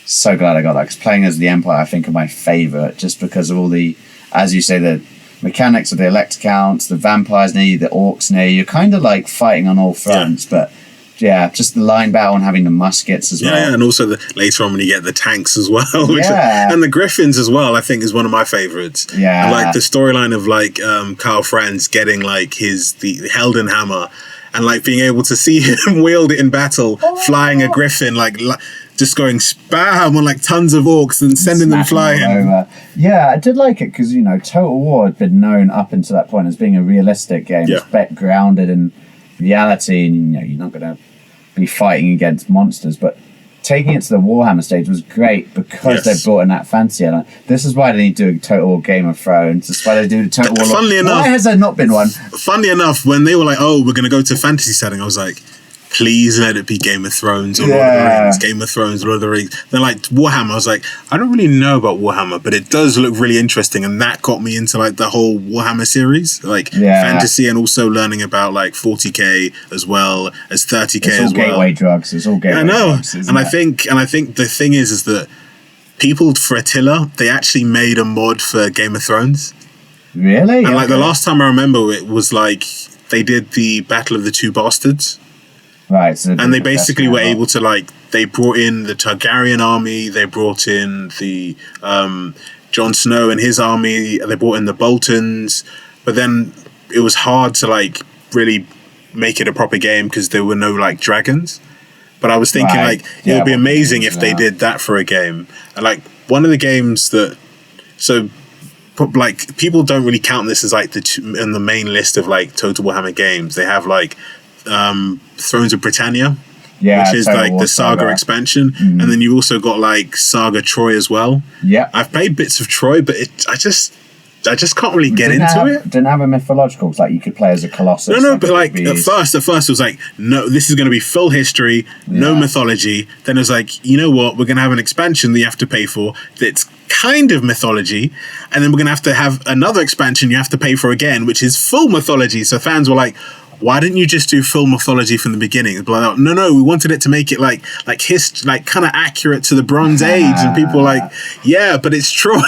so glad I got that, because playing as the Empire, I think, are my favourite, just because of all the, as you say, the mechanics of the elector counts, the vampires near you, the orcs near you. You're kind of like fighting on all fronts, but. Yeah, just the line battle and having the muskets as well. Yeah, and also later on when you get the tanks as well. And the griffins as well, I think, is one of my favourites. Yeah. And like the storyline of like Karl Franz getting like the Helden hammer and like being able to see him wield it in battle, flying a griffin, like just going spam on like tons of orcs and sending them flying. Yeah, I did like it because, Total War had been known up until that point as being a realistic game. It's grounded in reality, and you're not going to be fighting against monsters, but taking it to the Warhammer stage was great because they brought in that fantasy element. This is why they need to do a Total Game of Thrones. This is why they do the Total War. Why has there not been one? Funnily enough, when they were like, we're going to go to fantasy setting, I was like, please let it be Game of Thrones or Lord of the Rings. Game of Thrones, Lord of the Rings. Then like Warhammer, I was like, I don't really know about Warhammer, but it does look really interesting, and that got me into like the whole Warhammer series, like fantasy, and also learning about like 40k as well as 30k it's all as well. Gateway drugs. It's all gateway drugs. And I think the thing is that people for Attila, they actually made a mod for Game of Thrones. Really? And like the last time I remember it was like they did the Battle of the Two Bastards. Right. So and they basically were able to like, they brought in the Targaryen army, they brought in the Jon Snow and his army, they brought in the Boltons, but then it was hard to like really make it a proper game because there were no like dragons. But I was thinking like it would be amazing if they did that for a game. And like one of the games that, so like people don't really count this as like in the main list of like Total Warhammer games. They have like Thrones of Britannia, which is like the Saga expansion, and then you've also got like Saga Troy as well. Yeah, I've played bits of Troy, but I just can't really get into it. Didn't have a mythological, like you could play as a Colossus. No, but like at first it was like, no, this is going to be full history, no mythology. Then it was like, you know what, we're going to have an expansion that you have to pay for that's kind of mythology, and then we're going to have another expansion you have to pay for again, which is full mythology. So fans were like, why didn't you just do full mythology from the beginning? But like, no, we wanted it to make it like kind of accurate to the Bronze Age, and people were like, yeah, but it's Troy.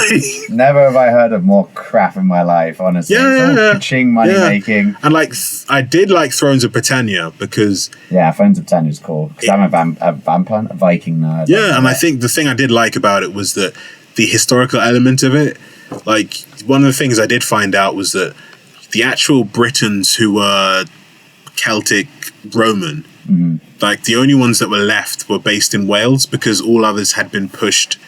Never have I heard of more crap in my life, honestly. Ka-ching money making. And like, I did like Thrones of Britannia because Thrones of Britannia is cool because I'm a Viking nerd. Yeah, and I think the thing I did like about it was that the historical element of it. Like one of the things I did find out was that the actual Britons who were Celtic Roman, like the only ones that were left were based in Wales because all others had been pushed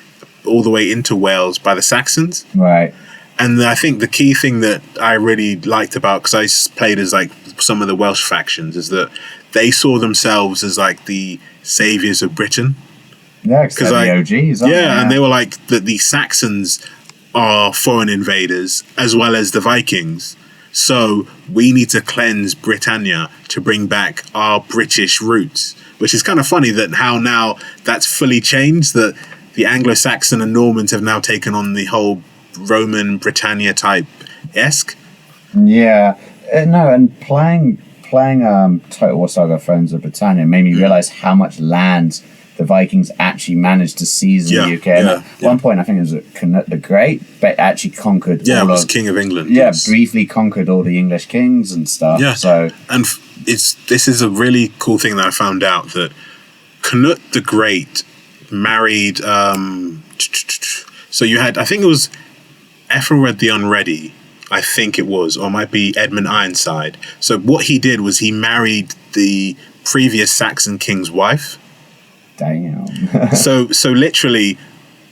all the way into Wales by the Saxons. Right. And I think the key thing that I really liked about, because I played as like some of the Welsh factions, is that they saw themselves as like the saviors of Britain. Yeah, because like, the OGs. And they were like that the Saxons are foreign invaders as well as the Vikings. So we need to cleanse Britannia to bring back our British roots, which is kind of funny that how now that's fully changed, that the Anglo-Saxon and Normans have now taken on the whole Roman Britannia type-esque. Yeah. No, and playing Total War Saga Thrones of Britannia made me realise how much land the Vikings actually managed to seize in the UK. At one point, I think it was Canute the Great, but actually conquered. Yeah, it was King of England. Yeah, briefly conquered all the English kings and stuff. Yeah, so and this is a really cool thing that I found out, that Canute the Great married. So you had, I think it was Ethelred the Unready. I think it was, or it might be Edmund Ironside. So what he did was he married the previous Saxon king's wife. Damn. so literally,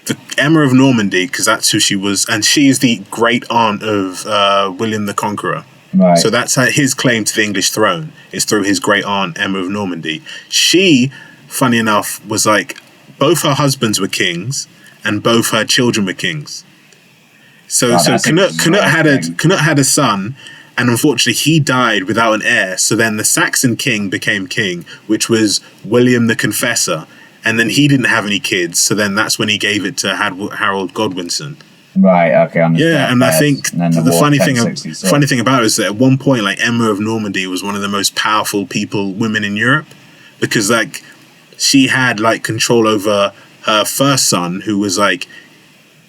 the Emma of Normandy, because that's who she was, and she is the great aunt of William the Conqueror. Right. So that's his claim to the English throne, is through his great aunt Emma of Normandy. She, funny enough, was like, both her husbands were kings, and both her children were kings. So Canute had a son, and unfortunately he died without an heir. So then the Saxon king became king, which was William the Confessor, and then he didn't have any kids. So then that's when he gave it to Harold Godwinson. Right. Okay. Yeah, and I think the funny thing about it is that at one point, like Emma of Normandy was one of the most powerful women in Europe, because like she had like control over her first son, who was like,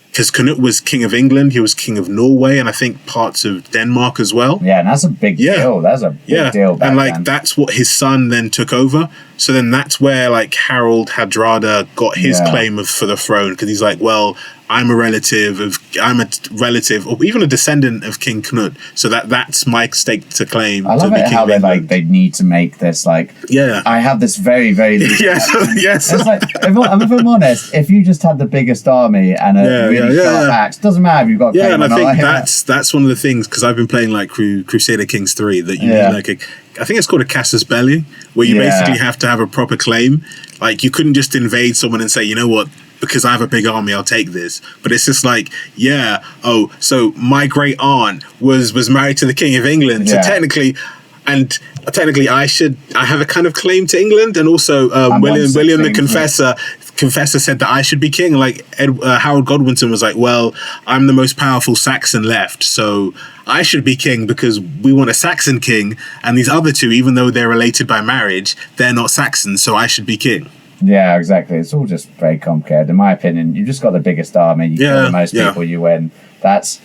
because Canute was king of England, he was king of Norway, and I think parts of Denmark as well. Yeah, and that's a big deal. That's a big deal back and like then. That's what his son then took over. So then that's where like Harold Hardrada got his claim for the throne, because he's like, well, I'm a relative, or even a descendant of King Canute. So that's my stake to claim. I love it how they need to make this like. Yeah. I have this very very. yes. It's like if I'm honest, if you just had the biggest army and a really sharp axe, doesn't matter if you've got. Yeah, and I think that's one of the things, because I've been playing like Crusader Kings 3, that you need like I think it's called a casus belli, where you basically have to have a proper claim. Like you couldn't just invade someone and say, you know what, because I have a big army, I'll take this. But it's just like, so my great aunt was married to the King of England. So technically, and technically I have a kind of claim to England, and also William the Confessor said that I should be king. Like Harold Godwinson was like, well, I'm the most powerful Saxon left, so I should be king because we want a Saxon king, and these other two, even though they're related by marriage, they're not Saxons, so I should be king. Yeah, exactly. It's all just very complicated. In my opinion, you've just got the biggest army, you kill the most people, you win. That's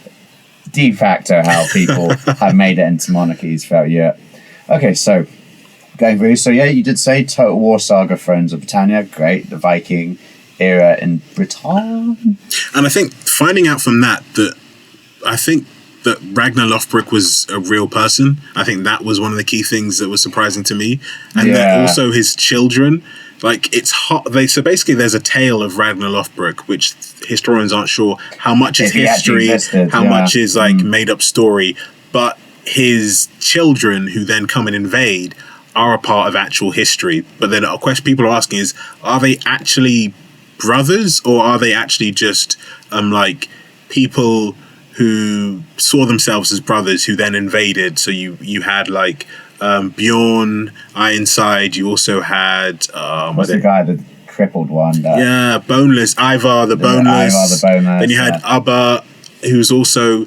de facto how people have made it into monarchies throughout Europe. Okay, so going through. So yeah, you did say Total War Saga, Thrones of Britannia. Great. The Viking era in Britain. And I think finding out from that I think that Ragnar Lothbrok was a real person. I think that was one of the key things that was surprising to me. And that also his children, like it's hot. So basically there's a tale of Ragnar Lothbrok, which historians aren't sure how much is history, how much is like made up story. But his children who then come and invade are a part of actual history. But then a question people are asking is, are they actually brothers, or are they actually just like people who saw themselves as brothers who then invaded? So you had like Bjorn, Ironside. You also had what's the guy, the crippled one? Boneless, Ivar the Boneless. Then you had Abba, who also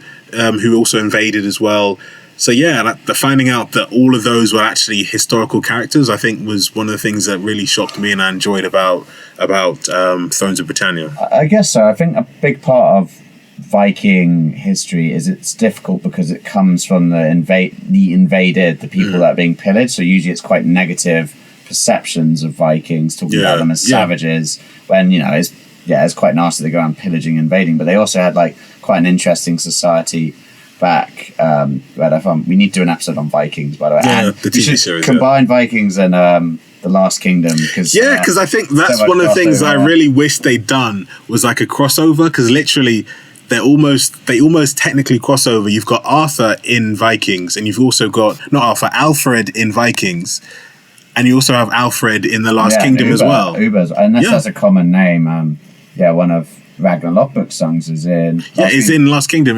invaded as well. So yeah, the finding out that all of those were actually historical characters, I think, was one of the things that really shocked me and I enjoyed about Thrones of Britannia. I guess so. I think a big part of Viking history is it's difficult because it comes from the invaded, the people that are being pillaged. So usually it's quite negative perceptions of Vikings, talking about them as savages, when it's quite nasty. They go around pillaging, invading, but they also had like quite an interesting society back. We need to do an episode on Vikings, by the way. Yeah, the TV series. Combine Vikings and The Last Kingdom, because I think that's one of the things I really wish they'd done was like a crossover, because literally they almost technically cross over. You've got Arthur in Vikings, and you've also got Alfred in Vikings, and you also have Alfred in The Last Kingdom as well. Ubers, unless that's a common name. One of Ragnar Lothbrok's songs is in. In Last Kingdom.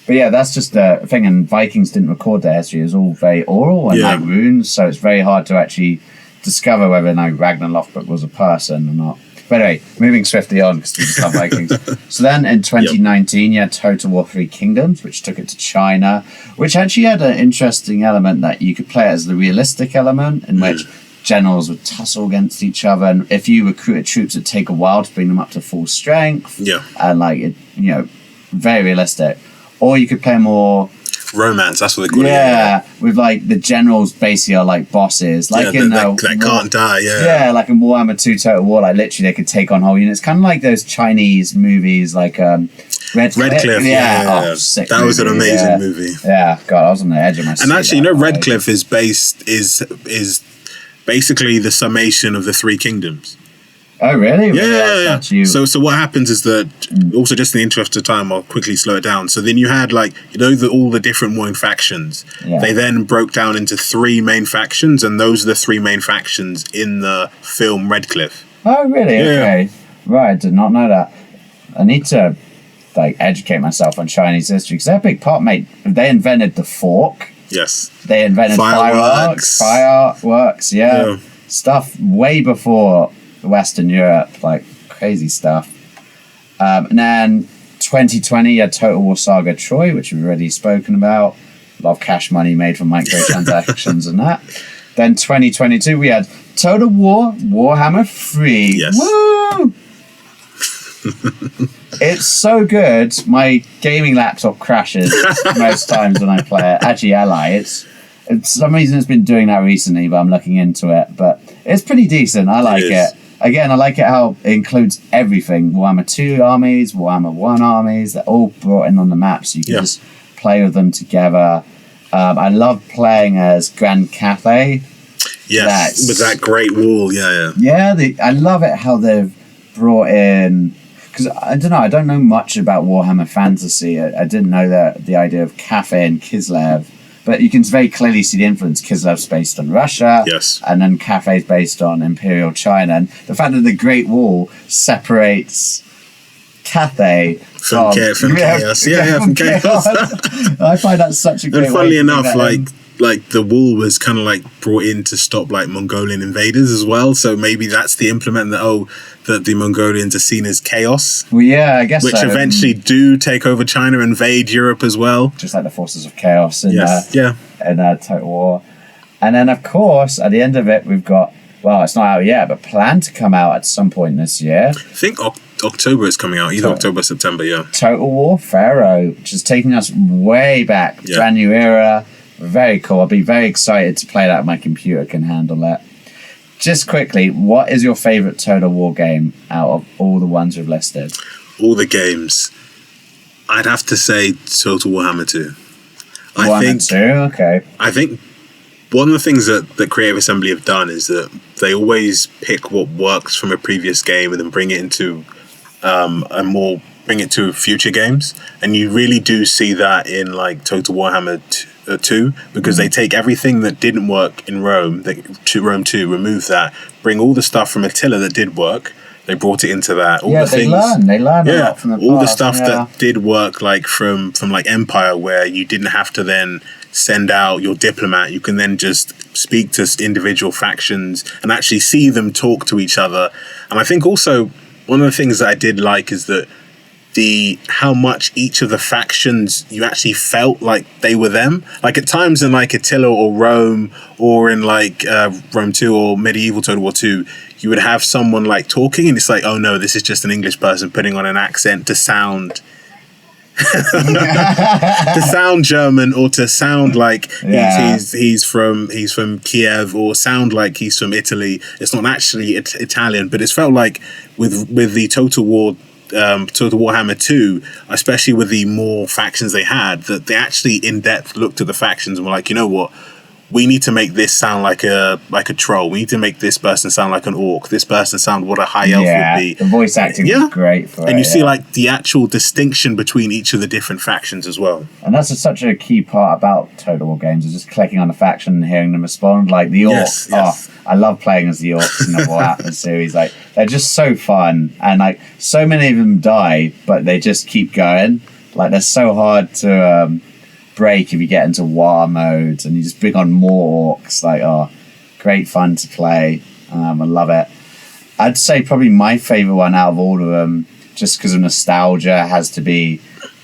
But yeah, that's just the thing. And Vikings didn't record their history; it was all very oral and like runes, so it's very hard to actually discover whether Ragnar Lothbrok was a person or not. But anyway, moving swiftly on because we just love Vikings. So then in 2019, you had Total War 3 Kingdoms, which took it to China, which actually had an interesting element that you could play it as the realistic element in which generals would tussle against each other, and if you recruited troops, it'd take a while to bring them up to full strength. And very realistic. Or you could play more romance, that's what they call it. With like the generals basically are like bosses, like that can't die. Like in Warhammer 2 Total War, like literally they could take on whole units, kind of like those Chinese movies, like Red Cliff. Sick that movie. Was an amazing movie. God, I was on the edge of my seat. And actually, Red Cliff is basically the summation of the Three Kingdoms. Oh, really? Yeah. So what happens is that, also just in the interest of time, I'll quickly slow it down. So then you had all the different warring factions. Yeah. They then broke down into three main factions, and those are the three main factions in the film Red Cliff. Oh, really? Yeah. Okay. Right, I did not know that. I need to educate myself on Chinese history, because they're a big part, mate. They invented the fork. Yes. They invented fireworks, stuff way before Western Europe, like crazy stuff. And then 2020, you had Total War Saga Troy, which we've already spoken about. A lot of cash money made from microtransactions and that. Then 2022, we had Total War Warhammer 3. Yes. Woo! It's so good. My gaming laptop crashes most times when I play it. Actually, I lie. It's some reason it's been doing that recently, but I'm looking into it. But it's pretty decent. I like it. Again, I like it how it includes everything. Warhammer 2 armies, Warhammer 1 armies. They're all brought in on the map, so you can just play with them together. I love playing as Grand Cathay. Yes, with that great wall. I love it how they've brought in... Because I don't know much about Warhammer Fantasy. I didn't know the idea of Cathay and Kislev. But you can very clearly see the influence. Kislev's based on Russia. Yes. And then Cathay's based on Imperial China. And the fact that the Great Wall separates Cathay from Chaos. Yeah, from Chaos. I find that such a great. And funnily enough, like the wall was kind of like brought in to stop like Mongolian invaders as well. So maybe that's the implement that the Mongolians are seen as chaos. Well, yeah, I guess which so. eventually do take over China, invade Europe as well. Just like the forces of chaos in Total War. And then, of course, at the end of it, we've got, well, it's not out yet, but planned to come out at some point this year. I think October is coming out, either October or September, yeah. Total War Pharoah, which is taking us way back, brand new era. Very cool. I'll be very excited to play that. My computer can handle that. Just quickly, what is your favourite Total War game out of all the ones we've listed? All the games. I'd have to say Total Warhammer 2. Warhammer 2, okay. I think one of the things that Creative Assembly have done is that they always pick what works from a previous game and then bring it into bring it to future games. And you really do see that in like Total Warhammer 2, because they take everything that didn't work in Rome 2, remove that, bring all the stuff from Attila that did work, they brought it into that. They learn a lot from the past. All the stuff that did work, like from like Empire, where you didn't have to then send out your diplomat, you can then just speak to individual factions and actually see them talk to each other. And I think also one of the things that I did like is that how much each of the factions you actually felt like they were them. Like at times in like Attila or Rome, or in like Rome 2 or medieval Total War 2, you would have someone like talking and it's like, oh no, this is just an English person putting on an accent to sound German, or to sound like he's from Kiev, or sound like he's from Italy. It's not actually Italian, but it's felt like with the Total Warhammer 2, especially with the more factions they had, that they actually in depth looked at the factions and were like, you know what, we need to make this sound like a troll. We need to make this person sound like an orc. This person sound what a high elf would be. The voice acting was great for it. And you see like the actual distinction between each of the different factions as well. And that's such a key part about Total War games, is just clicking on a faction and hearing them respond. Like the orcs. Yes. Oh, I love playing as the orcs in the Warhammer series. Like they're just so fun, and like so many of them die, but they just keep going. Like they're so hard to break if you get into war modes, and you just bring on more orcs. Like, great fun to play. I love it. I'd say probably my favourite one out of all of them, just because of nostalgia, has to be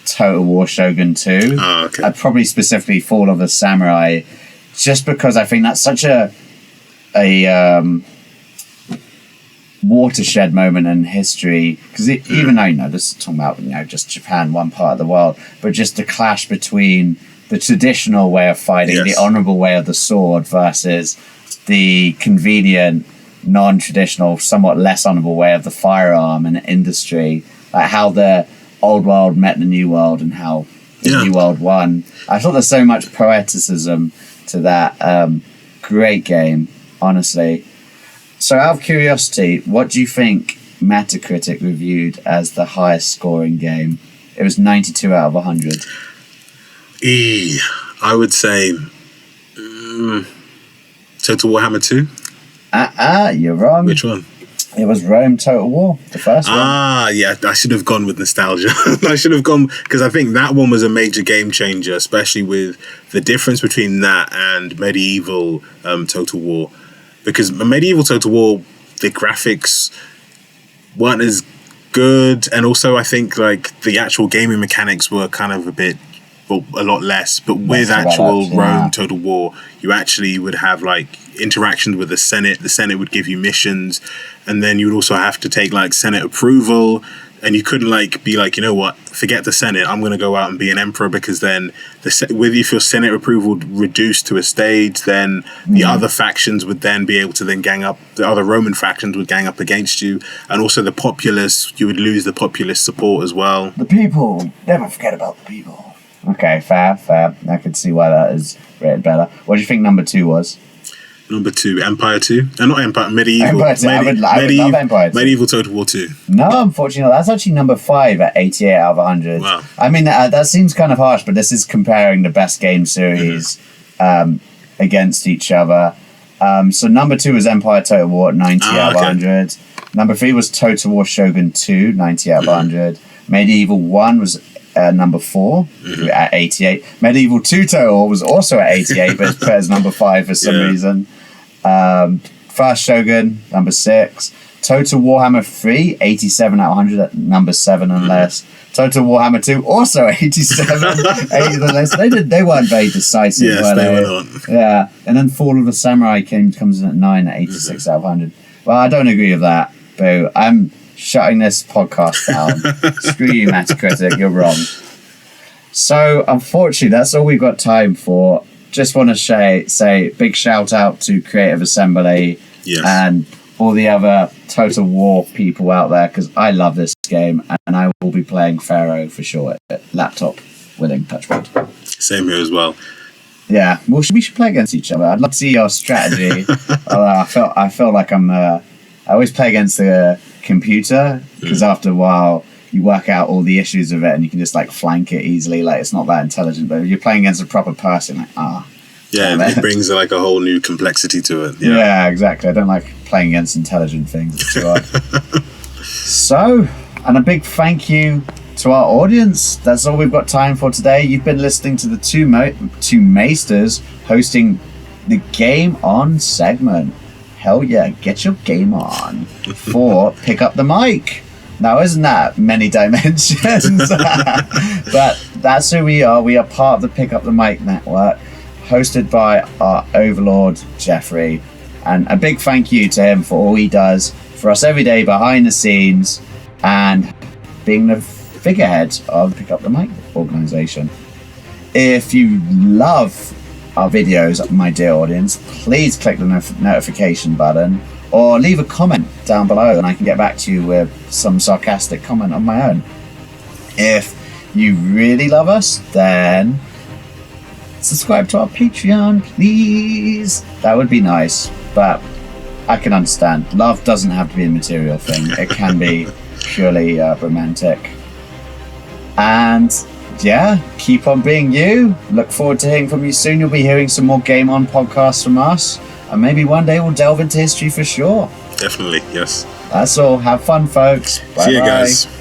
Total War Shogun 2. Oh, okay. I'd probably specifically Fall of the Samurai, just because I think that's such a watershed moment in history, because even though this is talking about just Japan, one part of the world, but just the clash between the traditional way of fighting, the honorable way of the sword, versus the convenient, non-traditional, somewhat less honorable way of the firearm and industry, like how the old world met the new world and how the new world won. I thought there's so much poeticism to that. Great game, honestly. So out of curiosity, what do you think Metacritic reviewed as the highest scoring game? It was 92 out of 100. I would say Total Warhammer 2. You're wrong. Which one? It was Rome Total War, the first one. Yeah, I should have gone with nostalgia. I should have gone, because I think that one was a major game changer, especially with the difference between that and medieval Total War. Because medieval Total War, the graphics weren't as good, and also I think like the actual gaming mechanics were kind of a lot less. But with actual Rome Total War, you actually would have like interactions with the Senate. The Senate would give you missions, and then you would also have to take like Senate approval. And you couldn't like be like, you know what, forget the Senate, I'm going to go out and be an emperor, because then if your Senate approval reduced to a stage, then the other factions would then be able to then gang up, the other Roman factions would gang up against you. And also the populace, you would lose the populace support as well. The people, never forget about the people. Okay, fair. I could see why that is rated better. What do you think number 2 was? Number 2, Empire 2. Not Empire, Medieval. Empire 2. I would love Empire 2. Medieval Total War 2. No, unfortunately not. That's actually number 5 at 88 out of 100. Wow. I mean, that seems kind of harsh, but this is comparing the best game series against each other. So number 2 was Empire Total War, 90 out of 100. Number 3 was Total War Shogun 2, 90 out of 100. Medieval 1 was number 4 at 88. Medieval 2 Total War was also at 88, but it's put as number 5 for some reason. First Shogun, number 6. Total Warhammer 3, 87 out of 100 at number 7 and less. Total Warhammer 2, also 87, 8 and less. They weren't very decisive, were they? Were not. Yeah. And then Fall of the Samurai comes in at 9 at 86 out of 100. Well, I don't agree with that, Boo. I'm shutting this podcast down. Screw you, Metacritic. You're wrong. So, unfortunately, that's all we've got time for. Just want to say big shout out to Creative Assembly and all the other Total War people out there, because I love this game and I will be playing Pharaoh for sure. Laptop willing, touch wood. Same here as well. Yeah, well, we should play against each other. I'd love to see your strategy. I feel like I always play against the computer, because after a while you work out all the issues of it and you can just like flank it easily. Like, it's not that intelligent, but if you're playing against a proper person, like it brings like a whole new complexity to it. Yeah, exactly. I don't like playing against intelligent things. It's too hard. So, and a big thank you to our audience. That's all we've got time for today. You've been listening to the Two Maesters hosting the Game On segment. Hell yeah, get your game on for Pick Up the Mic. Now, isn't that many dimensions? But that's who we are. We are part of the Pick Up the Mic network, hosted by our overlord, Jeffrey. And a big thank you to him for all he does for us every day behind the scenes and being the figurehead of the Pick Up the Mic organization. If you love our videos, my dear audience, please click the notification button or leave a comment down below and I can get back to you with some sarcastic comment on my own. If you really love us, then subscribe to our Patreon, please. That would be nice, but I can understand. Love doesn't have to be a material thing. It can be purely romantic. And yeah, keep on being you. Look forward to hearing from you soon. You'll be hearing some more Game On podcasts from us. And maybe one day we'll delve into history for sure. Definitely, yes. That's all. Have fun, folks. Bye-bye. See you guys.